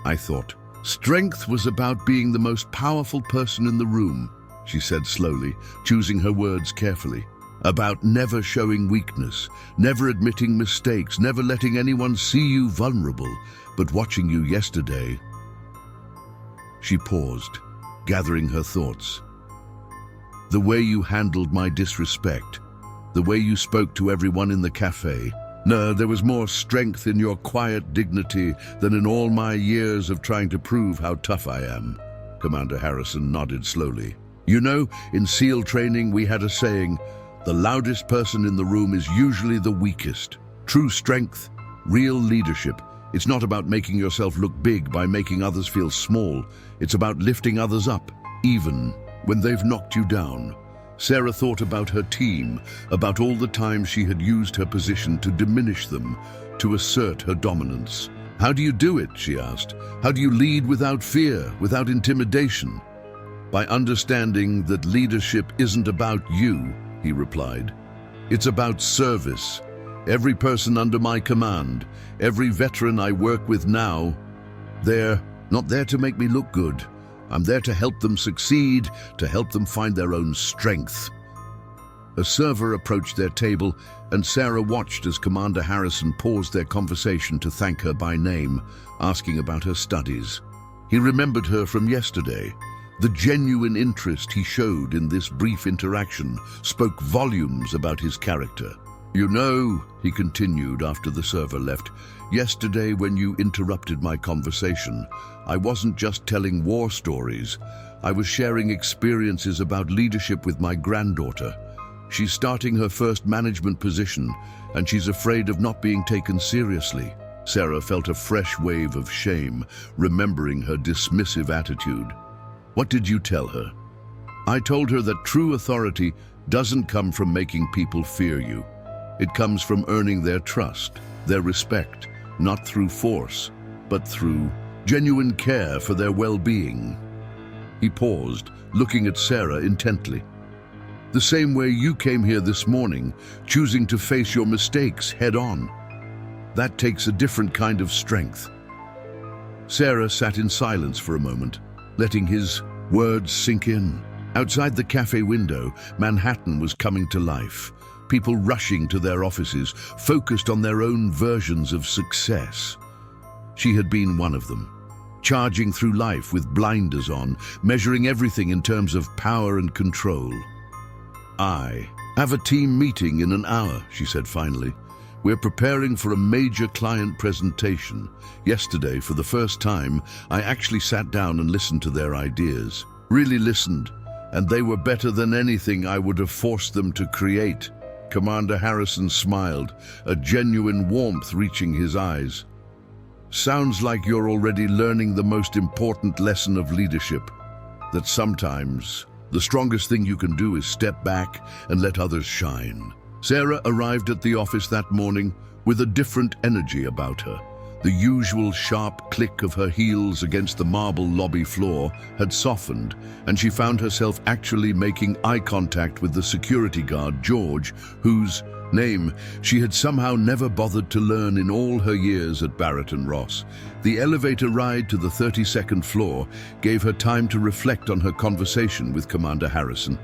"I thought strength was about being the most powerful person in the room," she said slowly, choosing her words carefully. "About never showing weakness, never admitting mistakes, never letting anyone see you vulnerable. But watching you yesterday..." She paused, gathering her thoughts. "The way you handled my disrespect, the way you spoke to everyone in the cafe. No, there was more strength in your quiet dignity than in all my years of trying to prove how tough I am." Commander Harrison nodded slowly. "You know, in SEAL training we had a saying, the loudest person in the room is usually the weakest. True strength, real leadership, it's not about making yourself look big by making others feel small. It's about lifting others up, even when they've knocked you down." Sarah thought about her team, about all the times she had used her position to diminish them, to assert her dominance. "How do you do it?" she asked. "How do you lead without fear, without intimidation?" "By understanding that leadership isn't about you," he replied. "It's about service. Every person under my command, every veteran I work with now, they're not there to make me look good. I'm there to help them succeed, to help them find their own strength." A server approached their table, and Sarah watched as Commander Harrison paused their conversation to thank her by name, asking about her studies. He remembered her from yesterday. The genuine interest he showed in this brief interaction spoke volumes about his character. "You know," he continued after the server left, "yesterday when you interrupted my conversation, I wasn't just telling war stories. I was sharing experiences about leadership with my granddaughter. She's starting her first management position, and she's afraid of not being taken seriously." Sarah felt a fresh wave of shame, remembering her dismissive attitude. What did you tell her? I told her that true authority doesn't come from making people fear you. It comes from earning their trust, their respect, not through force, but through genuine care for their well-being. He paused, looking at Sarah intently. The same way you came here this morning, choosing to face your mistakes head-on. That takes a different kind of strength. Sarah sat in silence for a moment, letting his words sink in. Outside the cafe window, Manhattan was coming to life. People rushing to their offices, focused on their own versions of success. She had been one of them, charging through life with blinders on, measuring everything in terms of power and control. I have a team meeting in an hour, she said finally. We're preparing for a major client presentation. Yesterday, for the first time, I actually sat down and listened to their ideas. Really listened, and they were better than anything I would have forced them to create. Commander Harrison smiled, a genuine warmth reaching his eyes. Sounds like you're already learning the most important lesson of leadership, that sometimes the strongest thing you can do is step back and let others shine. Sarah arrived at the office that morning with a different energy about her. The usual sharp click of her heels against the marble lobby floor had softened, and she found herself actually making eye contact with the security guard, George, whose name she had somehow never bothered to learn in all her years at Barrett Ross. The elevator ride to the 32nd floor gave her time to reflect on her conversation with Commander Harrison.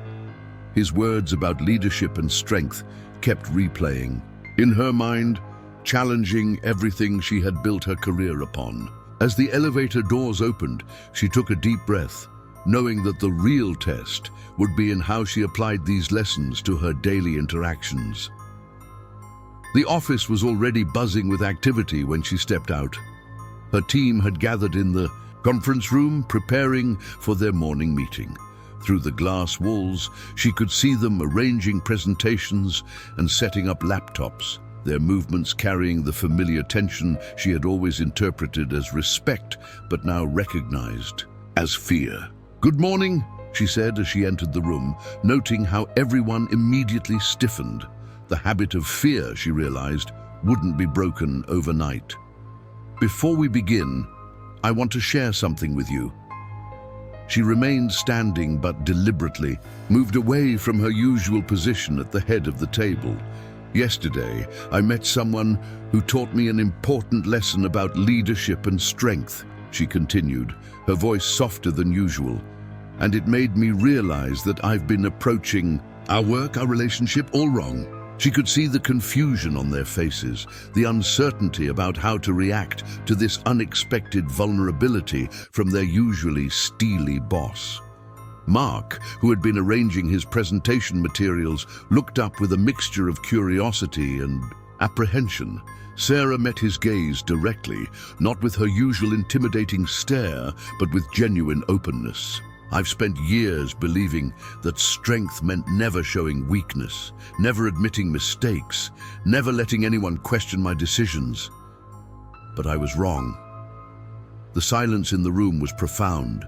His words about leadership and strength kept replaying. In her mind, challenging everything she had built her career upon. As the elevator doors opened, she took a deep breath, knowing that the real test would be in how she applied these lessons to her daily interactions. The office was already buzzing with activity when she stepped out. Her team had gathered in the conference room, preparing for their morning meeting. Through the glass walls, she could see them arranging presentations and setting up laptops, their movements carrying the familiar tension she had always interpreted as respect, but now recognized as fear. "Good morning," she said as she entered the room, noting how everyone immediately stiffened. The habit of fear, she realized, wouldn't be broken overnight. "Before we begin, I want to share something with you." She remained standing but deliberately moved away from her usual position at the head of the table. "Yesterday, I met someone who taught me an important lesson about leadership and strength," she continued, her voice softer than usual. "And it made me realize that I've been approaching our work, our relationship, all wrong." She could see the confusion on their faces, the uncertainty about how to react to this unexpected vulnerability from their usually steely boss. Mark, who had been arranging his presentation materials, looked up with a mixture of curiosity and apprehension. Sarah met his gaze directly, not with her usual intimidating stare, but with genuine openness. "I've spent years believing that strength meant never showing weakness, never admitting mistakes, never letting anyone question my decisions. But I was wrong." The silence in the room was profound.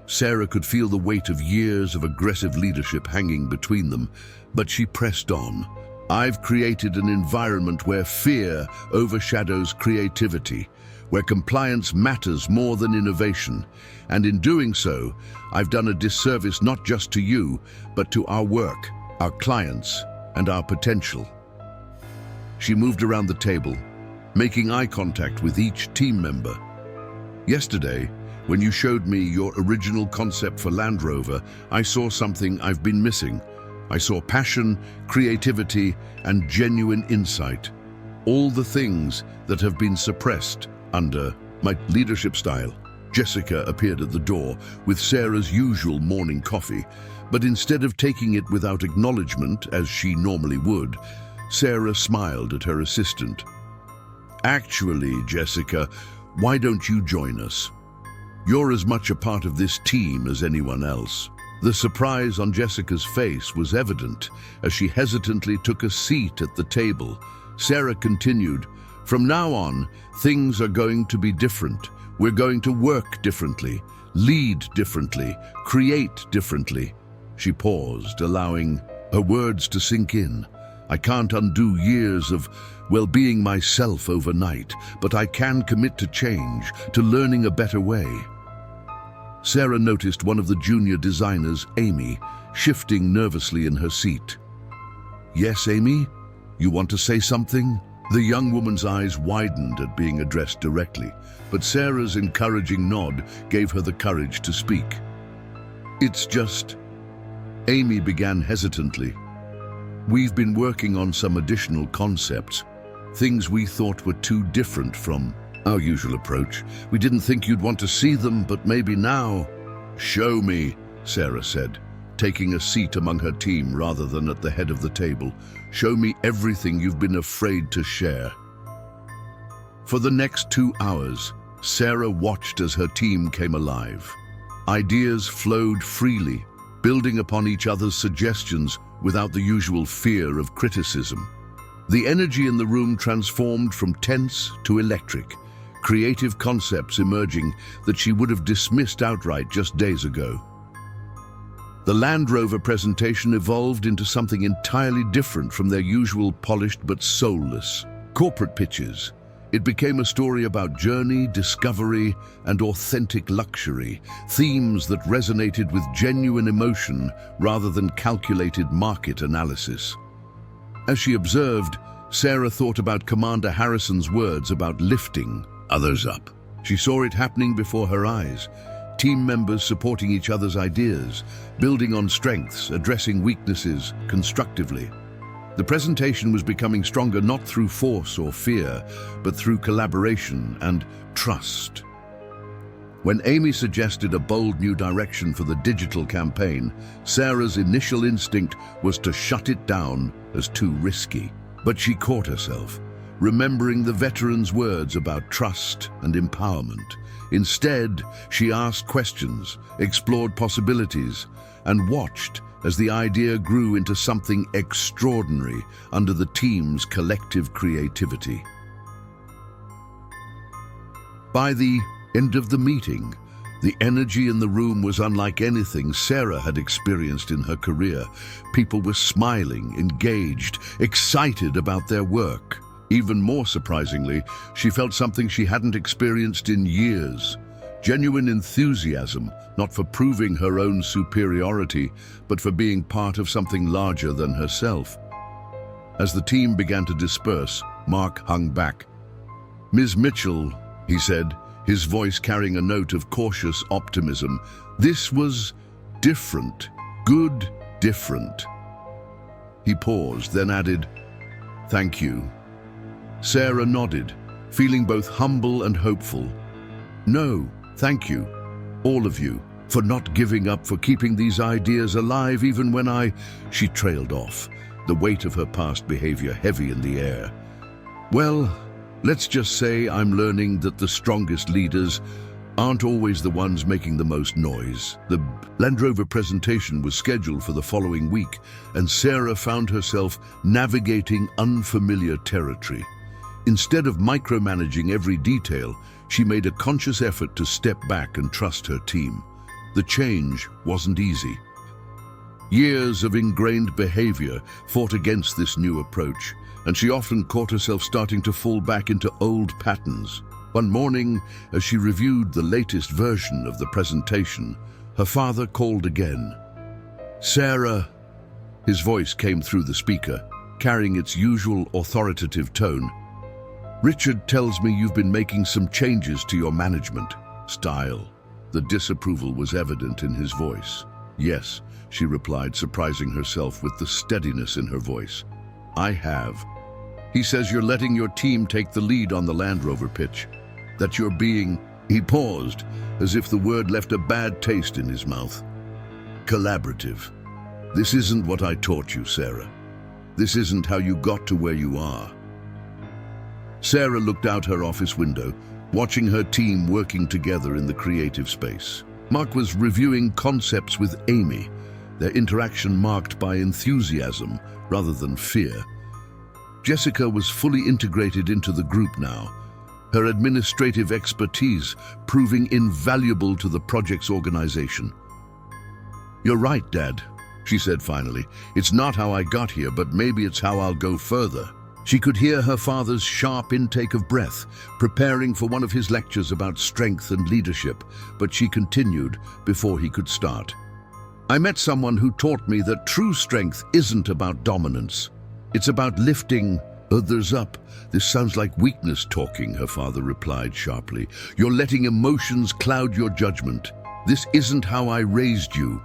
Sarah could feel the weight of years of aggressive leadership hanging between them, but she pressed on. "I've created an environment where fear overshadows creativity, where compliance matters more than innovation. And in doing so, I've done a disservice not just to you, but to our work, our clients, and our potential." She moved around the table, making eye contact with each team member. "Yesterday, when you showed me your original concept for Land Rover, I saw something I've been missing. I saw passion, creativity, and genuine insight. All the things that have been suppressed under my leadership style." Jessica appeared at the door with Sarah's usual morning coffee, but instead of taking it without acknowledgement, as she normally would, Sarah smiled at her assistant. "Actually, Jessica, why don't you join us? You're as much a part of this team as anyone else." The surprise on Jessica's face was evident as she hesitantly took a seat at the table. Sarah continued, "From now on, things are going to be different. We're going to work differently. lead differently, create differently. She paused, allowing her words to sink in. I can't undo years of, well, being myself overnight, but I can commit to change, to learning a better way. Sarah noticed one of the junior designers, Amy, shifting nervously in her seat. Yes, Amy? You want to say something? The young woman's eyes widened at being addressed directly, but Sarah's encouraging nod gave her the courage to speak. It's just... Amy began hesitantly. We've been working on some additional concepts, things we thought were too different from our usual approach. We didn't think you'd want to see them, but maybe now. Show me, Sarah said, taking a seat among her team rather than at the head of the table. Show me everything you've been afraid to share. For the next 2 hours, Sarah watched as her team came alive. Ideas flowed freely, building upon each other's suggestions without the usual fear of criticism. The energy in the room transformed from tense to electric, creative concepts emerging that she would have dismissed outright just days ago. The Land Rover presentation evolved into something entirely different from their usual polished but soulless corporate pitches. It became a story about journey, discovery, and authentic luxury, themes that resonated with genuine emotion rather than calculated market analysis. As she observed, Sarah thought about Commander Harrison's words about lifting others up. She saw it happening before her eyes, team members supporting each other's ideas, building on strengths, addressing weaknesses constructively. The presentation was becoming stronger not through force or fear, but through collaboration and trust. When Amy suggested a bold new direction for the digital campaign, Sarah's initial instinct was to shut it down as too risky. But she caught herself, remembering the veteran's words about trust and empowerment. Instead, she asked questions, explored possibilities, and watched as the idea grew into something extraordinary under the team's collective creativity. By the end of the meeting, the energy in the room was unlike anything Sarah had experienced in her career. People were smiling, engaged, excited about their work. Even more surprisingly, she felt something she hadn't experienced in years. Genuine enthusiasm, not for proving her own superiority, but for being part of something larger than herself. As the team began to disperse, Mark hung back. "Ms. Mitchell," he said, his voice carrying a note of cautious optimism, "this was different, good, different." He paused, then added, "Thank you." Sarah nodded, feeling both humble and hopeful. "No, thank you, all of you, for not giving up, for keeping these ideas alive even when She trailed off, the weight of her past behavior heavy in the air. "Well, let's just say I'm learning that the strongest leaders aren't always the ones making the most noise." The Land Rover presentation was scheduled for the following week, and Sarah found herself navigating unfamiliar territory. Instead of micromanaging every detail, she made a conscious effort to step back and trust her team. The change wasn't easy. Years of ingrained behavior fought against this new approach, and she often caught herself starting to fall back into old patterns. One morning, as she reviewed the latest version of the presentation, her father called again. "Sarah," his voice came through the speaker, carrying its usual authoritative tone. "Richard tells me you've been making some changes to your management style." The disapproval was evident in his voice. "Yes," she replied, surprising herself with the steadiness in her voice. "I have. He says you're letting your team take the lead on the Land Rover pitch, that you're being..." He paused, as if the word left a bad taste in his mouth. "Collaborative. This isn't what I taught you, Sarah. This isn't how you got to where you are." Sarah looked out her office window, watching her team working together in the creative space. Mark was reviewing concepts with Amy, their interaction marked by enthusiasm rather than fear. Jessica was fully integrated into the group now, her administrative expertise proving invaluable to the project's organization. "You're right, Dad," she said finally. "It's not how I got here, but maybe it's how I'll go further." She could hear her father's sharp intake of breath, preparing for one of his lectures about strength and leadership, but she continued before he could start. "I met someone who taught me that true strength isn't about dominance. It's about lifting others up." "This sounds like weakness talking," her father replied sharply. "You're letting emotions cloud your judgment. This isn't how I raised you."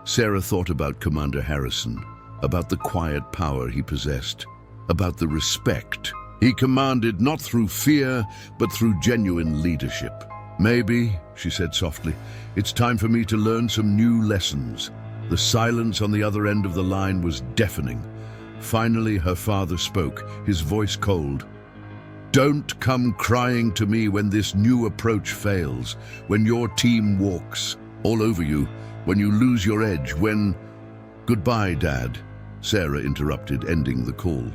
Sarah thought about Commander Harrison, about the quiet power he possessed, about the respect he commanded not through fear, but through genuine leadership. "Maybe," she said softly, "it's time for me to learn some new lessons." The silence on the other end of the line was deafening. Finally, her father spoke, his voice cold. "Don't come crying to me when this new approach fails, when your team walks all over you, when you lose your edge, when—" "Goodbye, Dad," Sarah interrupted, ending the call.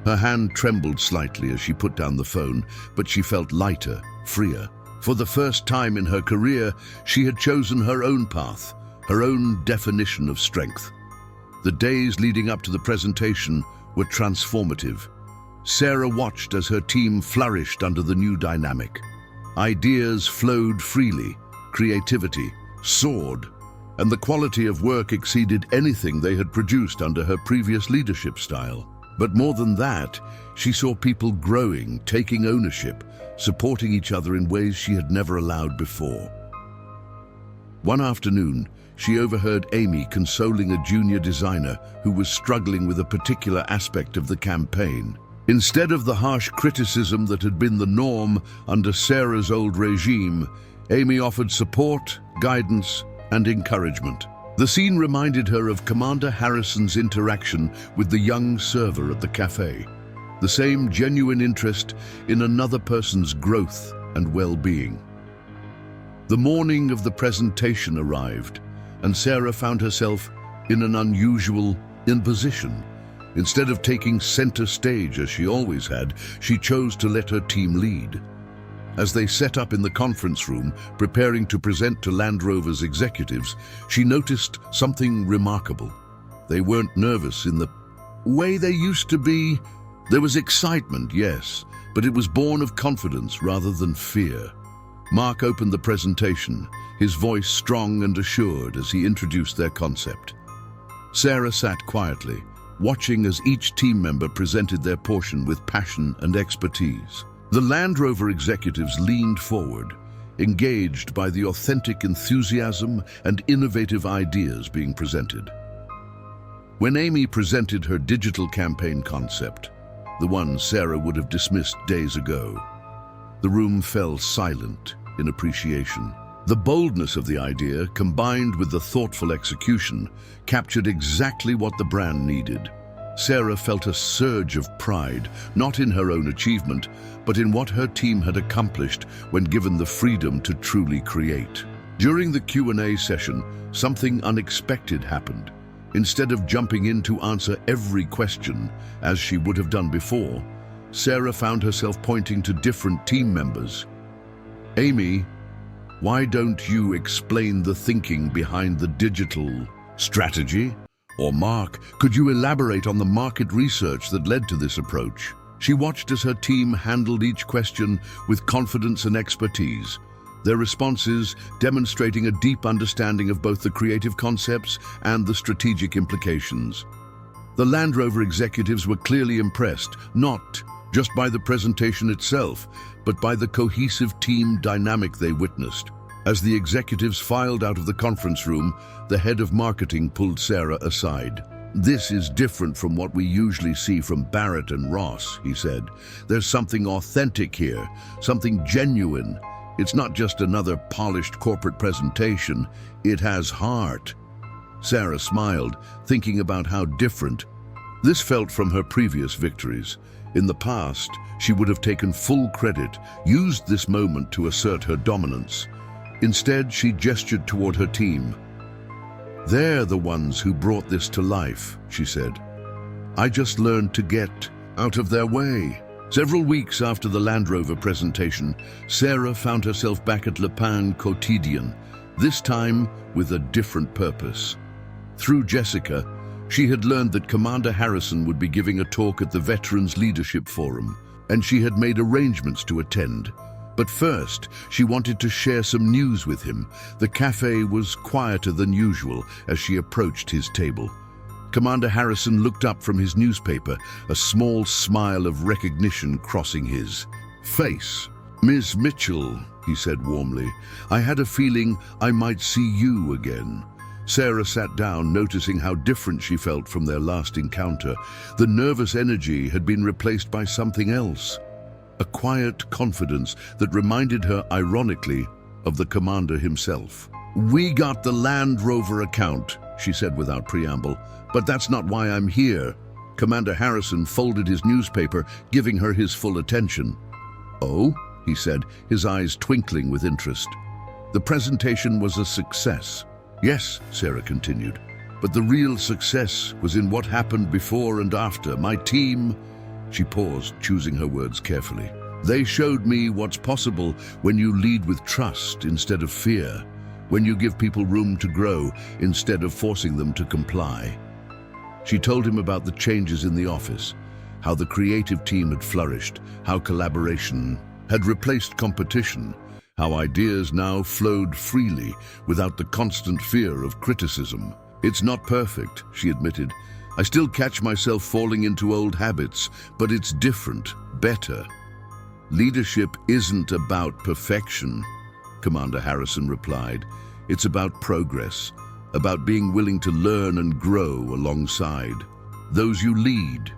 Her hand trembled slightly as she put down the phone, but she felt lighter, freer. For the first time in her career, she had chosen her own path, her own definition of strength. The days leading up to the presentation were transformative. Sarah watched as her team flourished under the new dynamic. Ideas flowed freely, creativity soared, and the quality of work exceeded anything they had produced under her previous leadership style. But more than that, she saw people growing, taking ownership, supporting each other in ways she had never allowed before. One afternoon, she overheard Amy consoling a junior designer who was struggling with a particular aspect of the campaign. Instead of the harsh criticism that had been the norm under Sarah's old regime, Amy offered support, guidance, and encouragement. The scene reminded her of Commander Harrison's interaction with the young server at the cafe. The same genuine interest in another person's growth and well-being. The morning of the presentation arrived, and Sarah found herself in an unusual position. Instead of taking center stage as she always had, she chose to let her team lead. As they set up in the conference room, preparing to present to Land Rover's executives, she noticed something remarkable. They weren't nervous in the way they used to be. There was excitement, yes, but it was born of confidence rather than fear. Mark opened the presentation, his voice strong and assured as he introduced their concept. Sarah sat quietly, watching as each team member presented their portion with passion and expertise. The Land Rover executives leaned forward, engaged by the authentic enthusiasm and innovative ideas being presented. When Amy presented her digital campaign concept, the one Sarah would have dismissed days ago, the room fell silent in appreciation. The boldness of the idea, combined with the thoughtful execution, captured exactly what the brand needed. Sarah felt a surge of pride, not in her own achievement, but in what her team had accomplished when given the freedom to truly create. During the Q&A session, something unexpected happened. Instead of jumping in to answer every question, as she would have done before, Sarah found herself pointing to different team members. "Amy, why don't you explain the thinking behind the digital strategy?" Or "Mark, could you elaborate on the market research that led to this approach?" She watched as her team handled each question with confidence and expertise, their responses demonstrating a deep understanding of both the creative concepts and the strategic implications. The Land Rover executives were clearly impressed, not just by the presentation itself, but by the cohesive team dynamic they witnessed. As the executives filed out of the conference room, the head of marketing pulled Sarah aside. "This is different from what we usually see from Barrett and Ross," he said. "There's something authentic here, something genuine. It's not just another polished corporate presentation. It has heart." Sarah smiled, thinking about how different this felt from her previous victories. In the past, she would have taken full credit, used this moment to assert her dominance. Instead, she gestured toward her team. "They're the ones who brought this to life," she said. "I just learned to get out of their way." Several weeks after the Land Rover presentation, Sarah found herself back at Le Pain Quotidien, this time with a different purpose. Through Jessica, she had learned that Commander Harrison would be giving a talk at the Veterans Leadership Forum, and she had made arrangements to attend. But first, she wanted to share some news with him. The cafe was quieter than usual as she approached his table. Commander Harrison looked up from his newspaper, a small smile of recognition crossing his face. "Miss Mitchell," he said warmly, "I had a feeling I might see you again." Sarah sat down, noticing how different she felt from their last encounter. The nervous energy had been replaced by something else, a quiet confidence that reminded her, ironically, of the commander himself. "We got the Land Rover account," she said without preamble, "but that's not why I'm here." Commander Harrison folded his newspaper, giving her his full attention. "Oh?" he said, his eyes twinkling with interest. "The presentation was a success." "Yes," Sarah continued, "but the real success was in what happened before and after. My team—" She paused, choosing her words carefully. "They showed me what's possible when you lead with trust instead of fear, when you give people room to grow instead of forcing them to comply." She told him about the changes in the office, how the creative team had flourished, how collaboration had replaced competition, how ideas now flowed freely without the constant fear of criticism. "It's not perfect," she admitted. "I still catch myself falling into old habits, but it's different, better." "Leadership isn't about perfection," Commander Harrison replied. "It's about progress, about being willing to learn and grow alongside those you lead."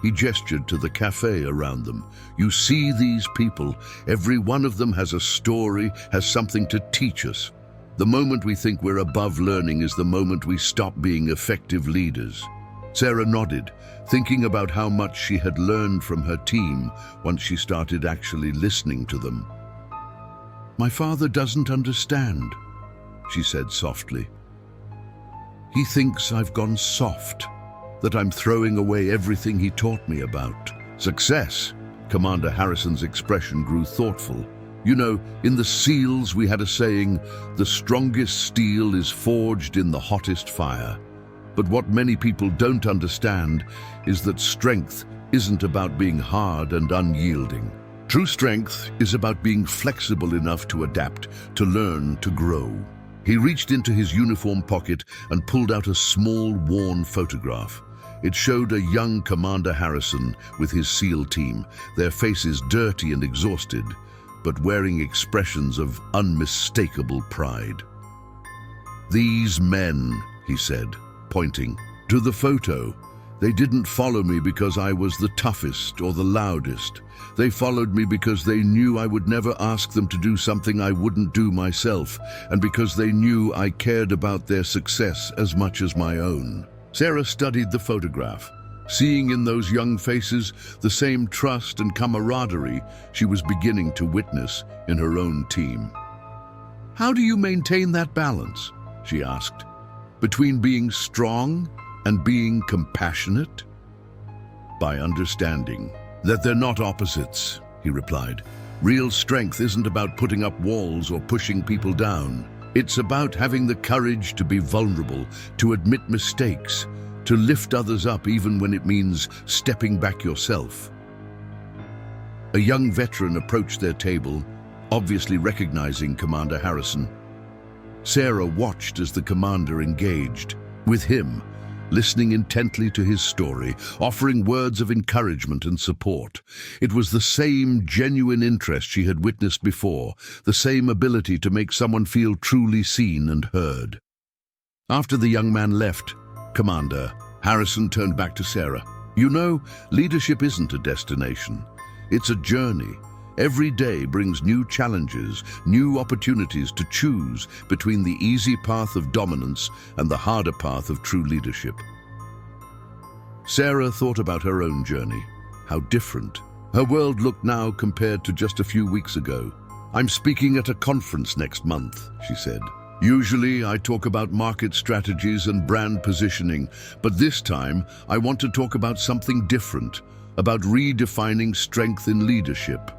He gestured to the cafe around them. "You see these people, every one of them has a story, has something to teach us. The moment we think we're above learning is the moment we stop being effective leaders." Sarah nodded, thinking about how much she had learned from her team once she started actually listening to them. "My father doesn't understand," she said softly. "He thinks I've gone soft, that I'm throwing away everything he taught me about success." Commander Harrison's expression grew thoughtful. "You know, in the SEALs we had a saying, 'The strongest steel is forged in the hottest fire.' But what many people don't understand is that strength isn't about being hard and unyielding. True strength is about being flexible enough to adapt, to learn, to grow." He reached into his uniform pocket and pulled out a small, worn photograph. It showed a young Commander Harrison with his SEAL team, their faces dirty and exhausted, but wearing expressions of unmistakable pride. "These men," he said, pointing to the photo, "they didn't follow me because I was the toughest or the loudest. They followed me because they knew I would never ask them to do something I wouldn't do myself, and because they knew I cared about their success as much as my own." Sarah studied the photograph, seeing in those young faces the same trust and camaraderie she was beginning to witness in her own team. "How do you maintain that balance?" she asked, "between being strong and being compassionate?" "By understanding that they're not opposites," he replied. "Real strength isn't about putting up walls or pushing people down. It's about having the courage to be vulnerable, to admit mistakes, to lift others up even when it means stepping back yourself." A young veteran approached their table, obviously recognizing Commander Harrison. Sarah watched as the commander engaged with him, listening intently to his story, offering words of encouragement and support. It was the same genuine interest she had witnessed before, the same ability to make someone feel truly seen and heard. After the young man left, Commander Harrison turned back to Sarah. "You know, leadership isn't a destination. It's a journey. Every day brings new challenges, new opportunities to choose between the easy path of dominance and the harder path of true leadership." Sarah thought about her own journey. How different her world looked now compared to just a few weeks ago. "I'm speaking at a conference next month," she said. "Usually I talk about market strategies and brand positioning, but this time I want to talk about something different. about redefining strength in leadership.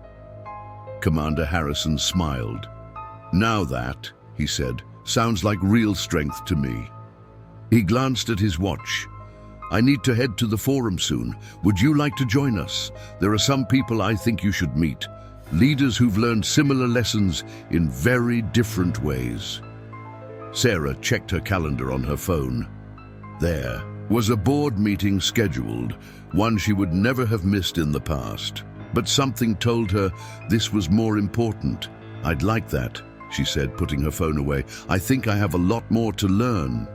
Commander Harrison smiled. "Now that," he said, "sounds like real strength to me." He glanced at his watch. "I need to head to the forum soon. Would you like to join us? There are some people I think you should meet. Leaders who've learned similar lessons in very different ways." Sarah checked her calendar on her phone. There was a board meeting scheduled, one she would never have missed in the past. But something told her this was more important. "I'd like that," she said, putting her phone away. "I think I have a lot more to learn."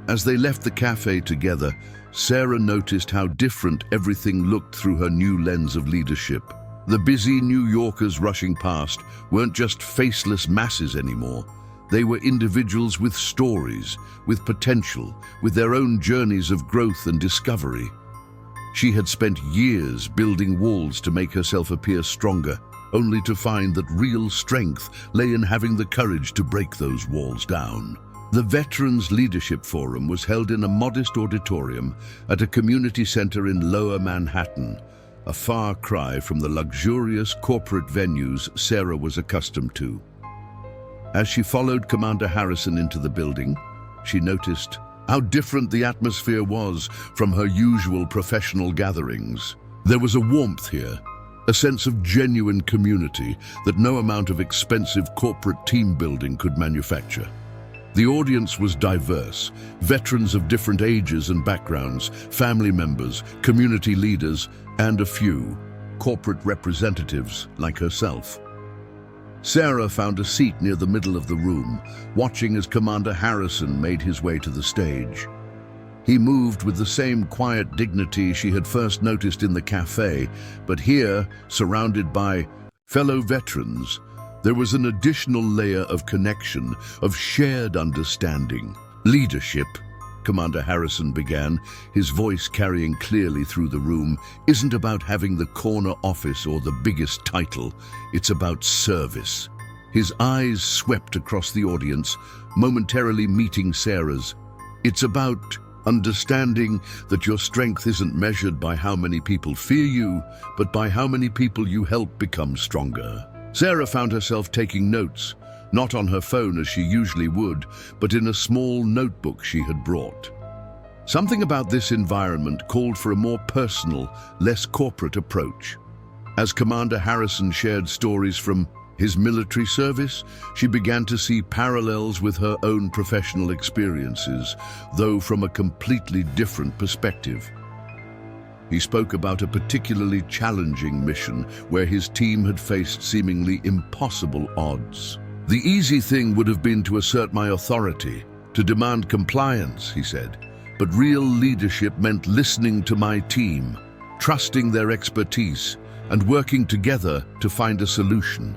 As they left the cafe together, Sarah noticed how different everything looked through her new lens of leadership. The busy New Yorkers rushing past weren't just faceless masses anymore. They were individuals with stories, with potential, with their own journeys of growth and discovery. She had spent years building walls to make herself appear stronger, only to find that real strength lay in having the courage to break those walls down. The Veterans Leadership Forum was held in a modest auditorium at a community center in Lower Manhattan, a far cry from the luxurious corporate venues Sarah was accustomed to. As she followed Commander Harrison into the building, she noticed how different the atmosphere was from her usual professional gatherings. There was a warmth here, a sense of genuine community that no amount of expensive corporate team building could manufacture. The audience was diverse, veterans of different ages and backgrounds, family members, community leaders, and a few corporate representatives like herself. Sarah found a seat near the middle of the room, watching as Commander Harrison made his way to the stage. He moved with the same quiet dignity she had first noticed in the cafe, but here, surrounded by fellow veterans, there was an additional layer of connection, of shared understanding. "Leadership," Commander Harrison began, his voice carrying clearly through the room, "isn't about having the corner office or the biggest title. It's about service." His eyes swept across the audience, momentarily meeting Sarah's. "It's about understanding that your strength isn't measured by how many people fear you, but by how many people you help become stronger." Sarah found herself taking notes, not on her phone as she usually would, but in a small notebook she had brought. Something about this environment called for a more personal, less corporate approach. As Commander Harrison shared stories from his military service, she began to see parallels with her own professional experiences, though from a completely different perspective. He spoke about a particularly challenging mission where his team had faced seemingly impossible odds. "The easy thing would have been to assert my authority, to demand compliance," he said. "But real leadership meant listening to my team, trusting their expertise, and working together to find a solution.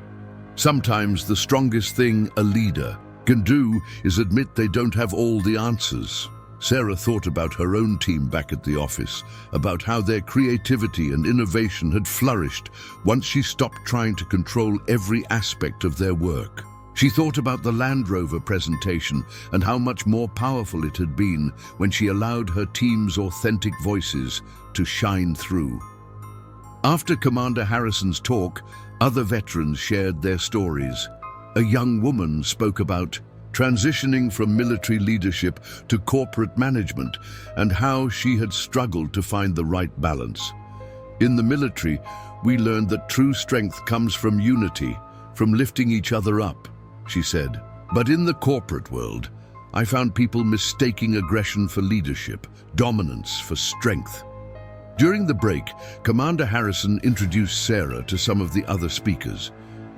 Sometimes the strongest thing a leader can do is admit they don't have all the answers." Sarah thought about her own team back at the office, about how their creativity and innovation had flourished once she stopped trying to control every aspect of their work. She thought about the Land Rover presentation and how much more powerful it had been when she allowed her team's authentic voices to shine through. After Commander Harrison's talk, other veterans shared their stories. A young woman spoke about transitioning from military leadership to corporate management and how she had struggled to find the right balance. "In the military, we learned that true strength comes from unity, from lifting each other up," she said. "But in the corporate world, I found people mistaking aggression for leadership, dominance for strength." During the break, Commander Harrison introduced Sarah to some of the other speakers.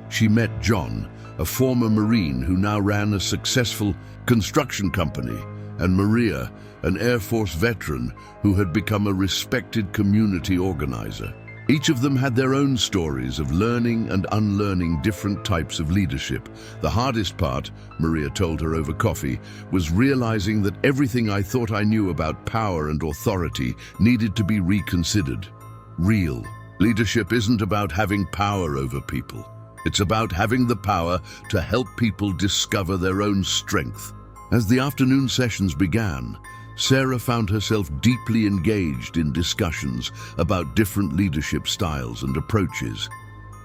She met John, a former Marine who now ran a successful construction company, and Maria, an Air Force veteran who had become a respected community organizer. Each of them had their own stories of learning and unlearning different types of leadership. "The hardest part," Maria told her over coffee, "was realizing that everything I thought I knew about power and authority needed to be reconsidered. Real leadership isn't about having power over people. It's about having the power to help people discover their own strength." As the afternoon sessions began, Sarah found herself deeply engaged in discussions about different leadership styles and approaches.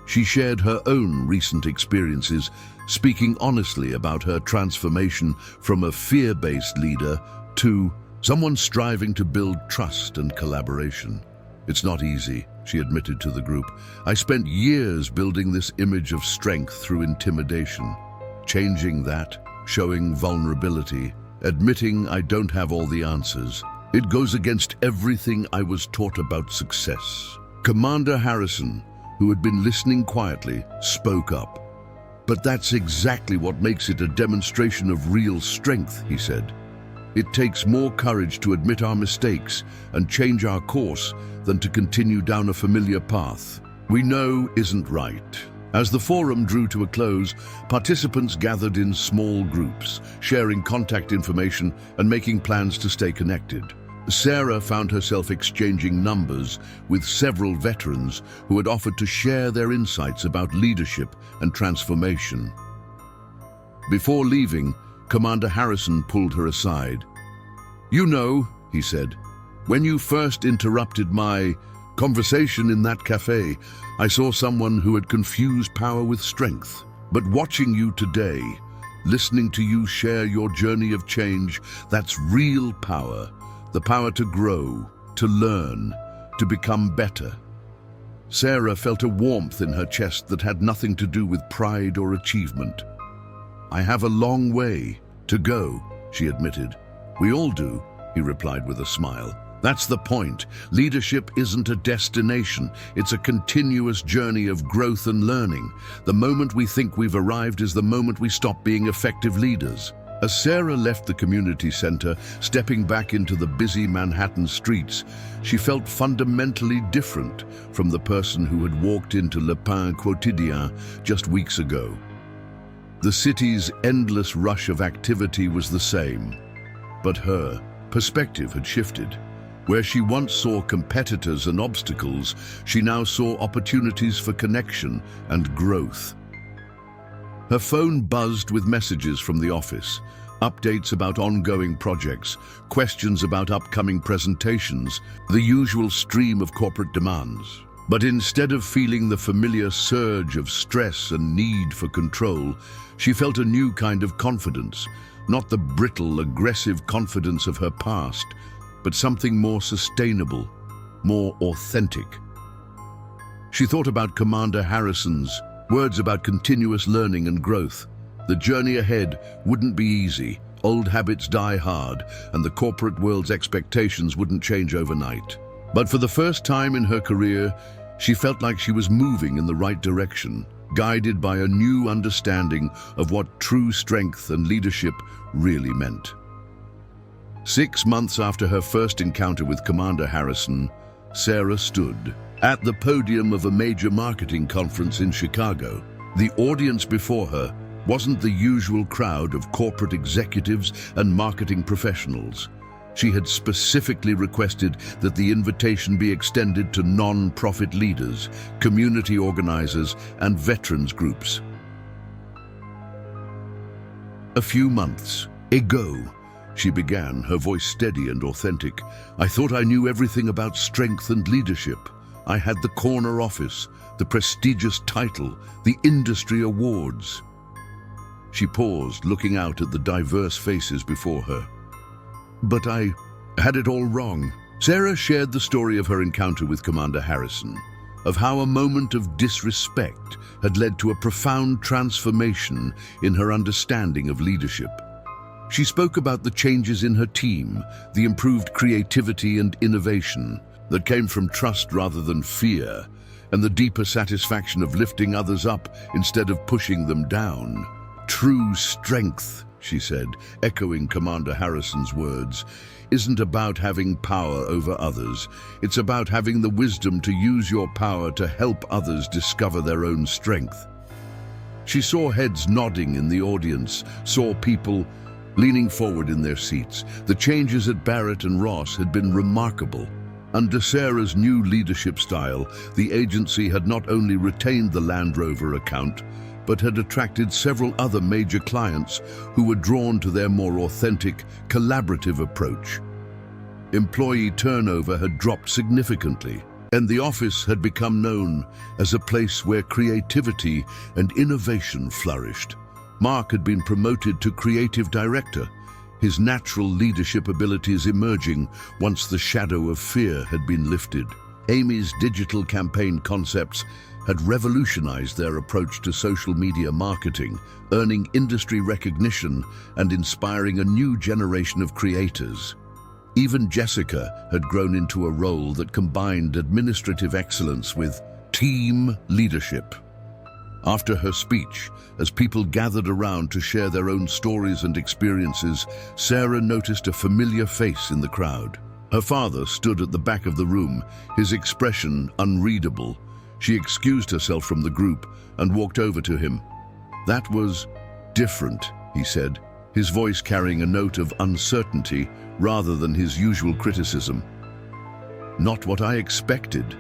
She shared her own recent experiences, speaking honestly about her transformation from a fear-based leader to someone striving to build trust and collaboration. "It's not easy," she admitted to the group. "I spent years building this image of strength through intimidation. Changing that, showing vulnerability, admitting I don't have all the answers. It goes against everything I was taught about success." Commander Harrison, who had been listening quietly, spoke up. "But that's exactly what makes it a demonstration of real strength," he said. "It takes more courage to admit our mistakes and change our course than to continue down a familiar path we know isn't right." As the forum drew to a close, participants gathered in small groups, sharing contact information and making plans to stay connected. Sarah found herself exchanging numbers with several veterans who had offered to share their insights about leadership and transformation. Before leaving, Commander Harrison pulled her aside. "You know," he said, "when you first interrupted my conversation in that cafe, I saw someone who had confused power with strength. But watching you today, listening to you share your journey of change, that's real power. The power to grow, to learn, to become better." Sarah felt a warmth in her chest that had nothing to do with pride or achievement. "I have a long way to go," she admitted. "We all do," he replied with a smile. "That's the point. Leadership isn't a destination. It's a continuous journey of growth and learning. The moment we think we've arrived is the moment we stop being effective leaders." As Sarah left the community center, stepping back into the busy Manhattan streets, she felt fundamentally different from the person who had walked into Le Pain Quotidien just weeks ago. The city's endless rush of activity was the same, but her perspective had shifted. Where she once saw competitors and obstacles, she now saw opportunities for connection and growth. Her phone buzzed with messages from the office, updates about ongoing projects, questions about upcoming presentations, the usual stream of corporate demands. But instead of feeling the familiar surge of stress and need for control, she felt a new kind of confidence, not the brittle, aggressive confidence of her past, but something more sustainable, more authentic. She thought about Commander Harrison's words about continuous learning and growth. The journey ahead wouldn't be easy. Old habits die hard, and the corporate world's expectations wouldn't change overnight. But for the first time in her career, she felt like she was moving in the right direction, guided by a new understanding of what true strength and leadership really meant. 6 months after her first encounter with Commander Harrison, Sarah stood at the podium of a major marketing conference in Chicago. The audience before her wasn't the usual crowd of corporate executives and marketing professionals. She had specifically requested that the invitation be extended to non-profit leaders, community organizers, and veterans groups. "A few months ago," she began, her voice steady and authentic, "I thought I knew everything about strength and leadership. I had the corner office, the prestigious title, the industry awards." She paused, looking out at the diverse faces before her. "But I had it all wrong." Sarah shared the story of her encounter with Commander Harrison, of how a moment of disrespect had led to a profound transformation in her understanding of leadership. She spoke about the changes in her team, the improved creativity and innovation that came from trust rather than fear, and the deeper satisfaction of lifting others up instead of pushing them down. "True strength," she said, echoing Commander Harrison's words, "isn't about having power over others. It's about having the wisdom to use your power to help others discover their own strength." She saw heads nodding in the audience, saw people leaning forward in their seats. The changes at Barrett and Ross had been remarkable. Under Sarah's new leadership style, the agency had not only retained the Land Rover account, but had attracted several other major clients who were drawn to their more authentic, collaborative approach. employee turnover had dropped significantly, and the office had become known as a place where creativity and innovation flourished. Mark had been promoted to creative director, his natural leadership abilities emerging once the shadow of fear had been lifted. Amy's digital campaign concepts had revolutionized their approach to social media marketing, earning industry recognition and inspiring a new generation of creators. Even Jessica had grown into a role that combined administrative excellence with team leadership. After her speech, as people gathered around to share their own stories and experiences, Sarah noticed a familiar face in the crowd. Her father stood at the back of the room, his expression unreadable. She excused herself from the group and walked over to him. "That was different," he said, his voice carrying a note of uncertainty rather than his usual criticism. "Not what I expected."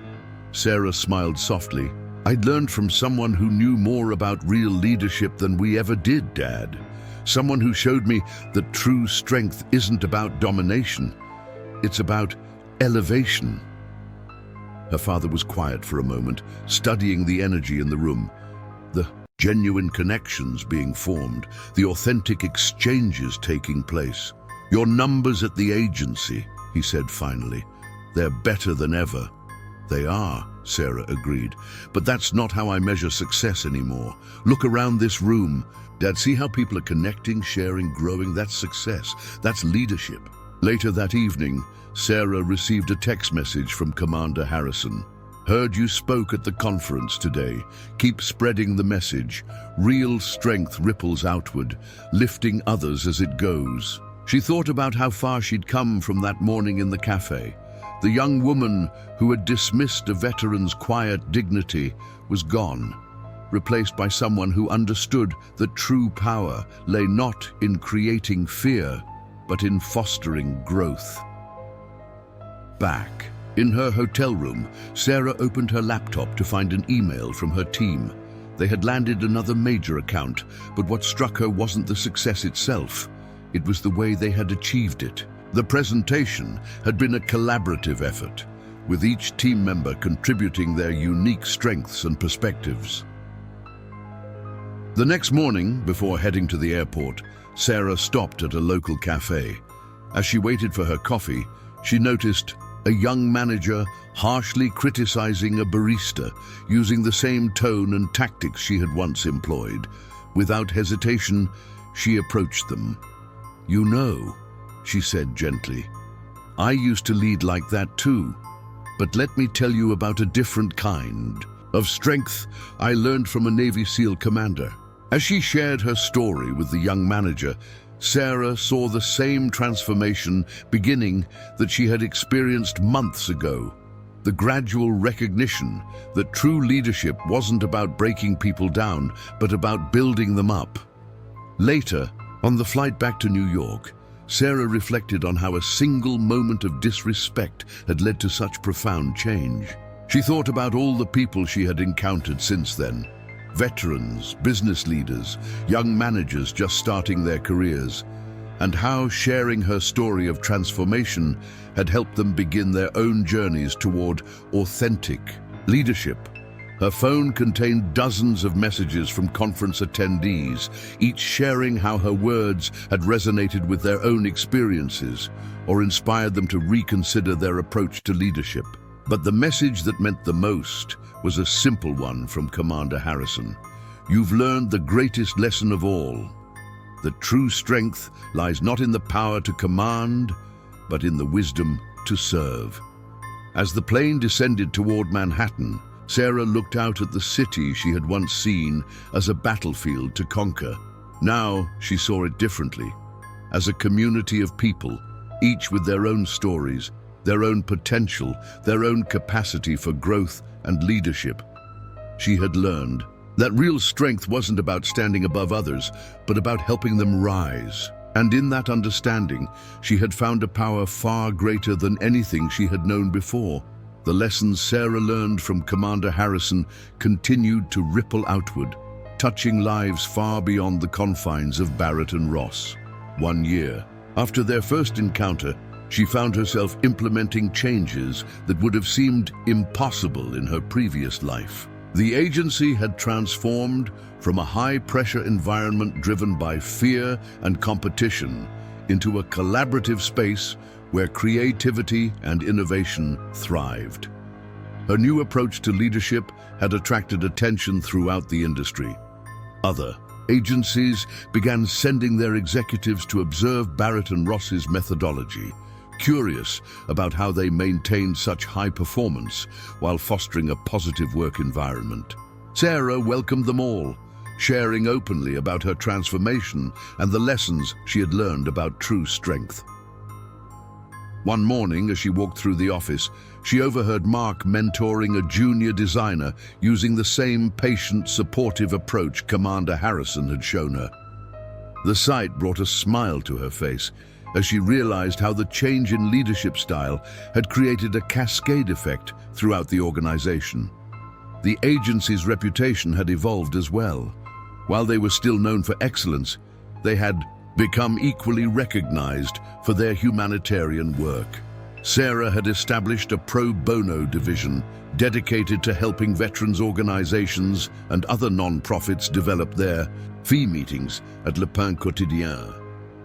Sarah smiled softly. "I'd learned from someone who knew more about real leadership than we ever did, Dad. Someone who showed me that true strength isn't about domination. It's about elevation." Her father was quiet for a moment, studying the energy in the room. The genuine connections being formed, the authentic exchanges taking place. "Your numbers at the agency," he said finally. "They're better than ever." "They are," Sarah agreed, "but that's not how I measure success anymore. Look around this room. Dad, see how people are connecting, sharing, growing? That's success. That's leadership." Later that evening, Sarah received a text message from Commander Harrison. "Heard you spoke at the conference today. Keep spreading the message. Real strength ripples outward, lifting others as it goes." She thought about how far she'd come from that morning in the cafe. The young woman who had dismissed a veteran's quiet dignity was gone, replaced by someone who understood that true power lay not in creating fear, but in fostering growth. Back in her hotel room, Sarah opened her laptop to find an email from her team. They had landed another major account, but what struck her wasn't the success itself. It was the way they had achieved it. The presentation had been a collaborative effort, with each team member contributing their unique strengths and perspectives. The next morning, before heading to the airport, Sarah stopped at a local cafe. As she waited for her coffee, she noticed a young manager harshly criticizing a barista, using the same tone and tactics she had once employed. Without hesitation, she approached them. "You know," she said gently, "I used to lead like that too. But let me tell you about a different kind of strength I learned from a Navy SEAL commander." As she shared her story with the young manager, Sarah saw the same transformation beginning that she had experienced months ago. The gradual recognition that true leadership wasn't about breaking people down, but about building them up. Later, on the flight back to New York, Sarah reflected on how a single moment of disrespect had led to such profound change. She thought about all the people she had encountered since then. Veterans, business leaders, young managers just starting their careers, and how sharing her story of transformation had helped them begin their own journeys toward authentic leadership. Her phone contained dozens of messages from conference attendees, each sharing how her words had resonated with their own experiences or inspired them to reconsider their approach to leadership. But the message that meant the most was a simple one from Commander Harrison. "You've learned the greatest lesson of all. That true strength lies not in the power to command, but in the wisdom to serve." As the plane descended toward Manhattan, Sarah looked out at the city she had once seen as a battlefield to conquer. Now she saw it differently, as a community of people, each with their own stories, their own potential, their own capacity for growth and leadership. She had learned that real strength wasn't about standing above others, but about helping them rise. And in that understanding, she had found a power far greater than anything she had known before. The lessons Sarah learned from Commander Harrison continued to ripple outward, touching lives far beyond the confines of Barrett and Ross. 1 year after their first encounter, She found herself implementing changes that would have seemed impossible in her previous life. The agency had transformed from a high-pressure environment driven by fear and competition into a collaborative space where creativity and innovation thrived. Her new approach to leadership had attracted attention throughout the industry. Other agencies began sending their executives to observe Barrett and Ross's methodology, curious about how they maintained such high performance while fostering a positive work environment. Sarah welcomed them all, sharing openly about her transformation and the lessons she had learned about true strength. One morning, as she walked through the office, she overheard Mark mentoring a junior designer using the same patient, supportive approach Commander Harrison had shown her. The sight brought a smile to her face as she realized how the change in leadership style had created a cascade effect throughout the organization. The agency's reputation had evolved as well. While they were still known for excellence, they had become equally recognized for their humanitarian work. Sarah had established a pro bono division dedicated to helping veterans organizations and other non-profits develop their fee meetings at Le Pain Quotidien.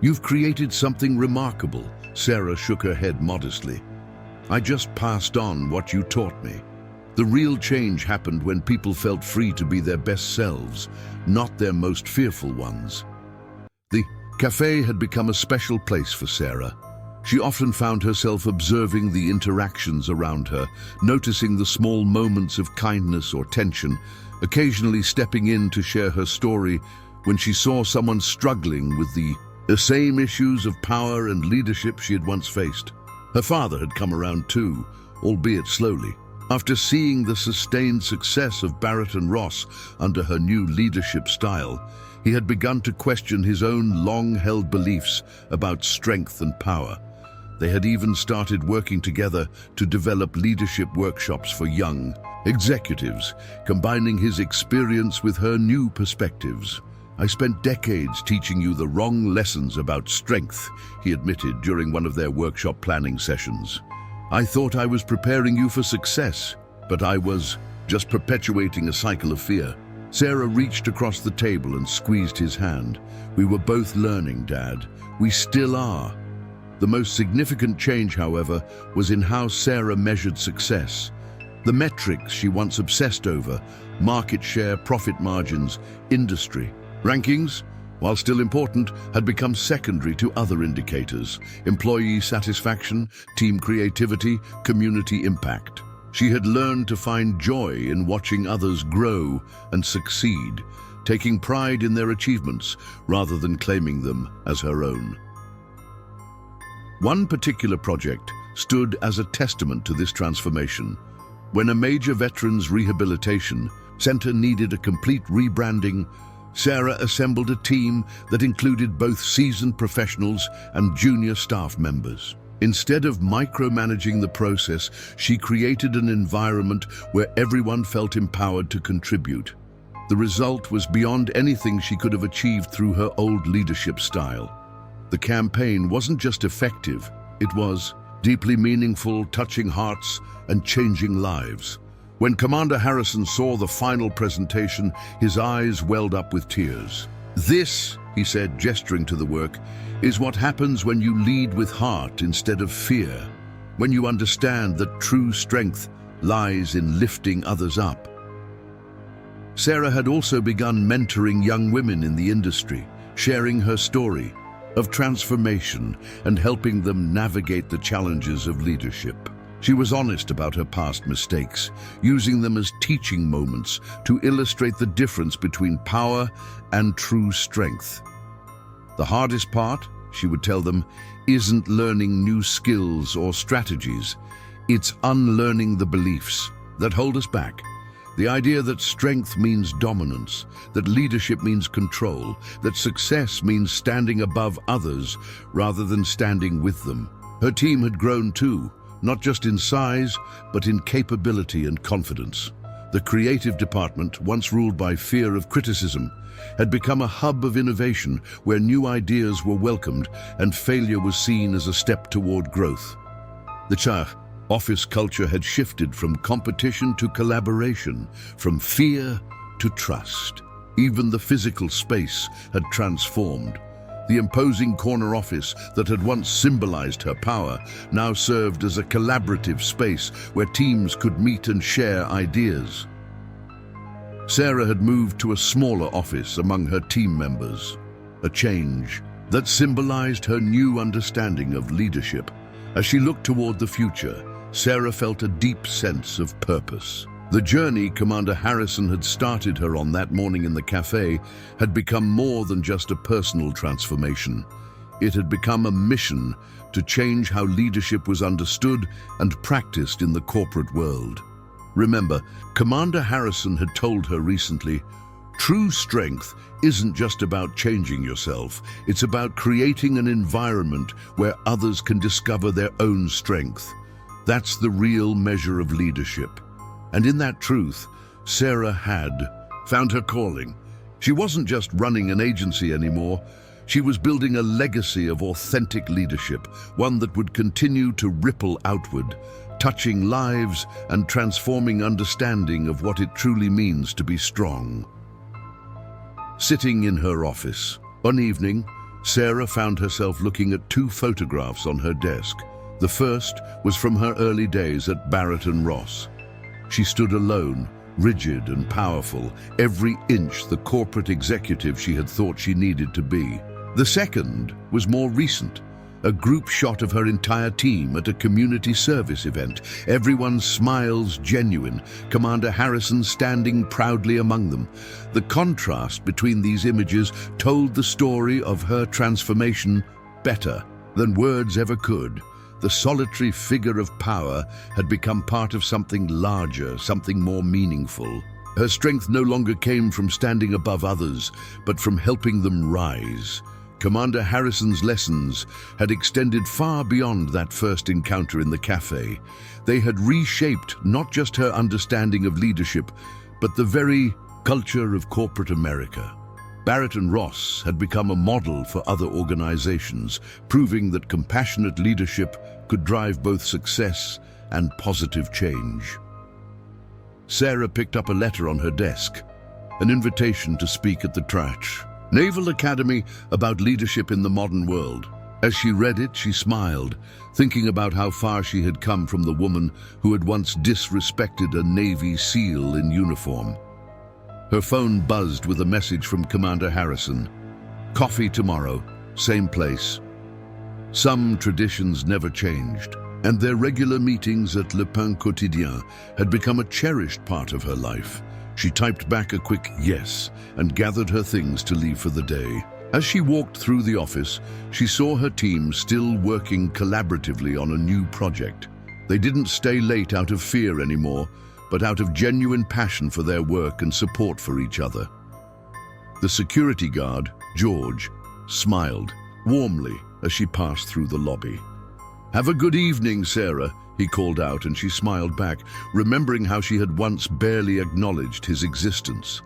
"You've created something remarkable," Sarah shook her head modestly. "I just passed on what you taught me." The real change happened when people felt free to be their best selves, not their most fearful ones. The cafe had become a special place for Sarah. She often found herself observing the interactions around her, noticing the small moments of kindness or tension, occasionally stepping in to share her story when she saw someone struggling with the same issues of power and leadership she had once faced. Her father had come around too, albeit slowly. After seeing the sustained success of Barrett and Ross under her new leadership style, he had begun to question his own long-held beliefs about strength and power. They had even started working together to develop leadership workshops for young executives, combining his experience with her new perspectives. "I spent decades teaching you the wrong lessons about strength," he admitted during one of their workshop planning sessions. "I thought I was preparing you for success, but I was just perpetuating a cycle of fear." Sarah reached across the table and squeezed his hand. "We were both learning, Dad. We still are." The most significant change, however, was in how Sarah measured success. The metrics she once obsessed over, market share, profit margins, industry rankings, while still important, had become secondary to other indicators: employee satisfaction, team creativity, community impact. She had learned to find joy in watching others grow and succeed, taking pride in their achievements rather than claiming them as her own. One particular project stood as a testament to this transformation. When a major veterans rehabilitation center needed a complete rebranding, Sarah assembled a team that included both seasoned professionals and junior staff members. Instead of micromanaging the process, she created an environment where everyone felt empowered to contribute. The result was beyond anything she could have achieved through her old leadership style. The campaign wasn't just effective, it was deeply meaningful, touching hearts and changing lives. When Commander Harrison saw the final presentation, his eyes welled up with tears. "This," he said, gesturing to the work, "is what happens when you lead with heart instead of fear, when you understand that true strength lies in lifting others up." Sarah had also begun mentoring young women in the industry, sharing her story of transformation and helping them navigate the challenges of leadership. She was honest about her past mistakes, using them as teaching moments to illustrate the difference between power and true strength. "The hardest part," she would tell them, "isn't learning new skills or strategies. It's unlearning the beliefs that hold us back. The idea that strength means dominance, that leadership means control, that success means standing above others rather than standing with them." Her team had grown too, not just in size, but in capability and confidence. The creative department, once ruled by fear of criticism, had become a hub of innovation where new ideas were welcomed and failure was seen as a step toward growth. The office culture had shifted from competition to collaboration, from fear to trust. Even the physical space had transformed. The imposing corner office that had once symbolized her power now served as a collaborative space where teams could meet and share ideas. Sarah had moved to a smaller office among her team members, a change that symbolized her new understanding of leadership. As she looked toward the future, Sarah felt a deep sense of purpose. The journey Commander Harrison had started her on that morning in the cafe had become more than just a personal transformation. It had become a mission to change how leadership was understood and practiced in the corporate world. Remember, Commander Harrison had told her recently, "True strength isn't just about changing yourself, it's about creating an environment where others can discover their own strength. That's the real measure of leadership." And in that truth, Sarah had found her calling. She wasn't just running an agency anymore. She was building a legacy of authentic leadership, one that would continue to ripple outward, touching lives and transforming understanding of what it truly means to be strong. Sitting in her office, one evening, Sarah found herself looking at two photographs on her desk. The first was from her early days at Barrett Ross. She stood alone, rigid and powerful, every inch the corporate executive she had thought she needed to be. The second was more recent, a group shot of her entire team at a community service event, everyone's smiles genuine, Commander Harrison standing proudly among them. The contrast between these images told the story of her transformation better than words ever could. The solitary figure of power had become part of something larger, something more meaningful. Her strength no longer came from standing above others, but from helping them rise. Commander Harrison's lessons had extended far beyond that first encounter in the cafe. They had reshaped not just her understanding of leadership, but the very culture of corporate America. Barrett Ross had become a model for other organizations, proving that compassionate leadership could drive both success and positive change. Sarah picked up a letter on her desk, an invitation to speak at the Naval Academy about leadership in the modern world. As she read it, she smiled, thinking about how far she had come from the woman who had once disrespected a Navy SEAL in uniform. Her phone buzzed with a message from Commander Harrison. "Coffee tomorrow, same place." Some traditions never changed, and their regular meetings at Le Pain Quotidien had become a cherished part of her life. She typed back a quick yes and gathered her things to leave for the day. As she walked through the office, she saw her team still working collaboratively on a new project. They didn't stay late out of fear anymore, but out of genuine passion for their work and support for each other. The security guard, George, smiled warmly as she passed through the lobby. "Have a good evening, Sarah," he called out, and she smiled back, remembering how she had once barely acknowledged his existence.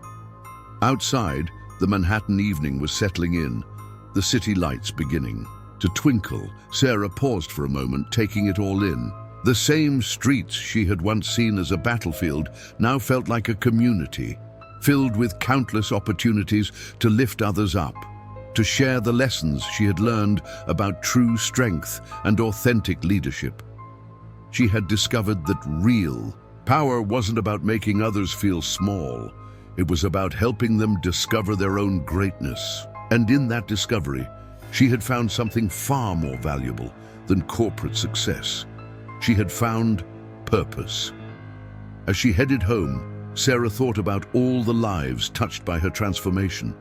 Outside, the Manhattan evening was settling in, the city lights beginning to twinkle. Sarah paused for a moment, taking it all in. The same streets she had once seen as a battlefield now felt like a community, filled with countless opportunities to lift others up, to share the lessons she had learned about true strength and authentic leadership. She had discovered that real power wasn't about making others feel small. It was about helping them discover their own greatness. And in that discovery, she had found something far more valuable than corporate success. She had found purpose. As she headed home, Sarah thought about all the lives touched by her transformation,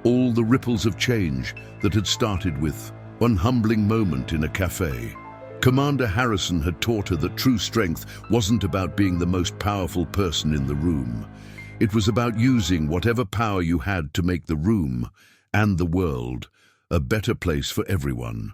all the ripples of change that had started with one humbling moment in a cafe. Commander Harrison had taught her that true strength wasn't about being the most powerful person in the room. It was about using whatever power you had to make the room and the world a better place for everyone.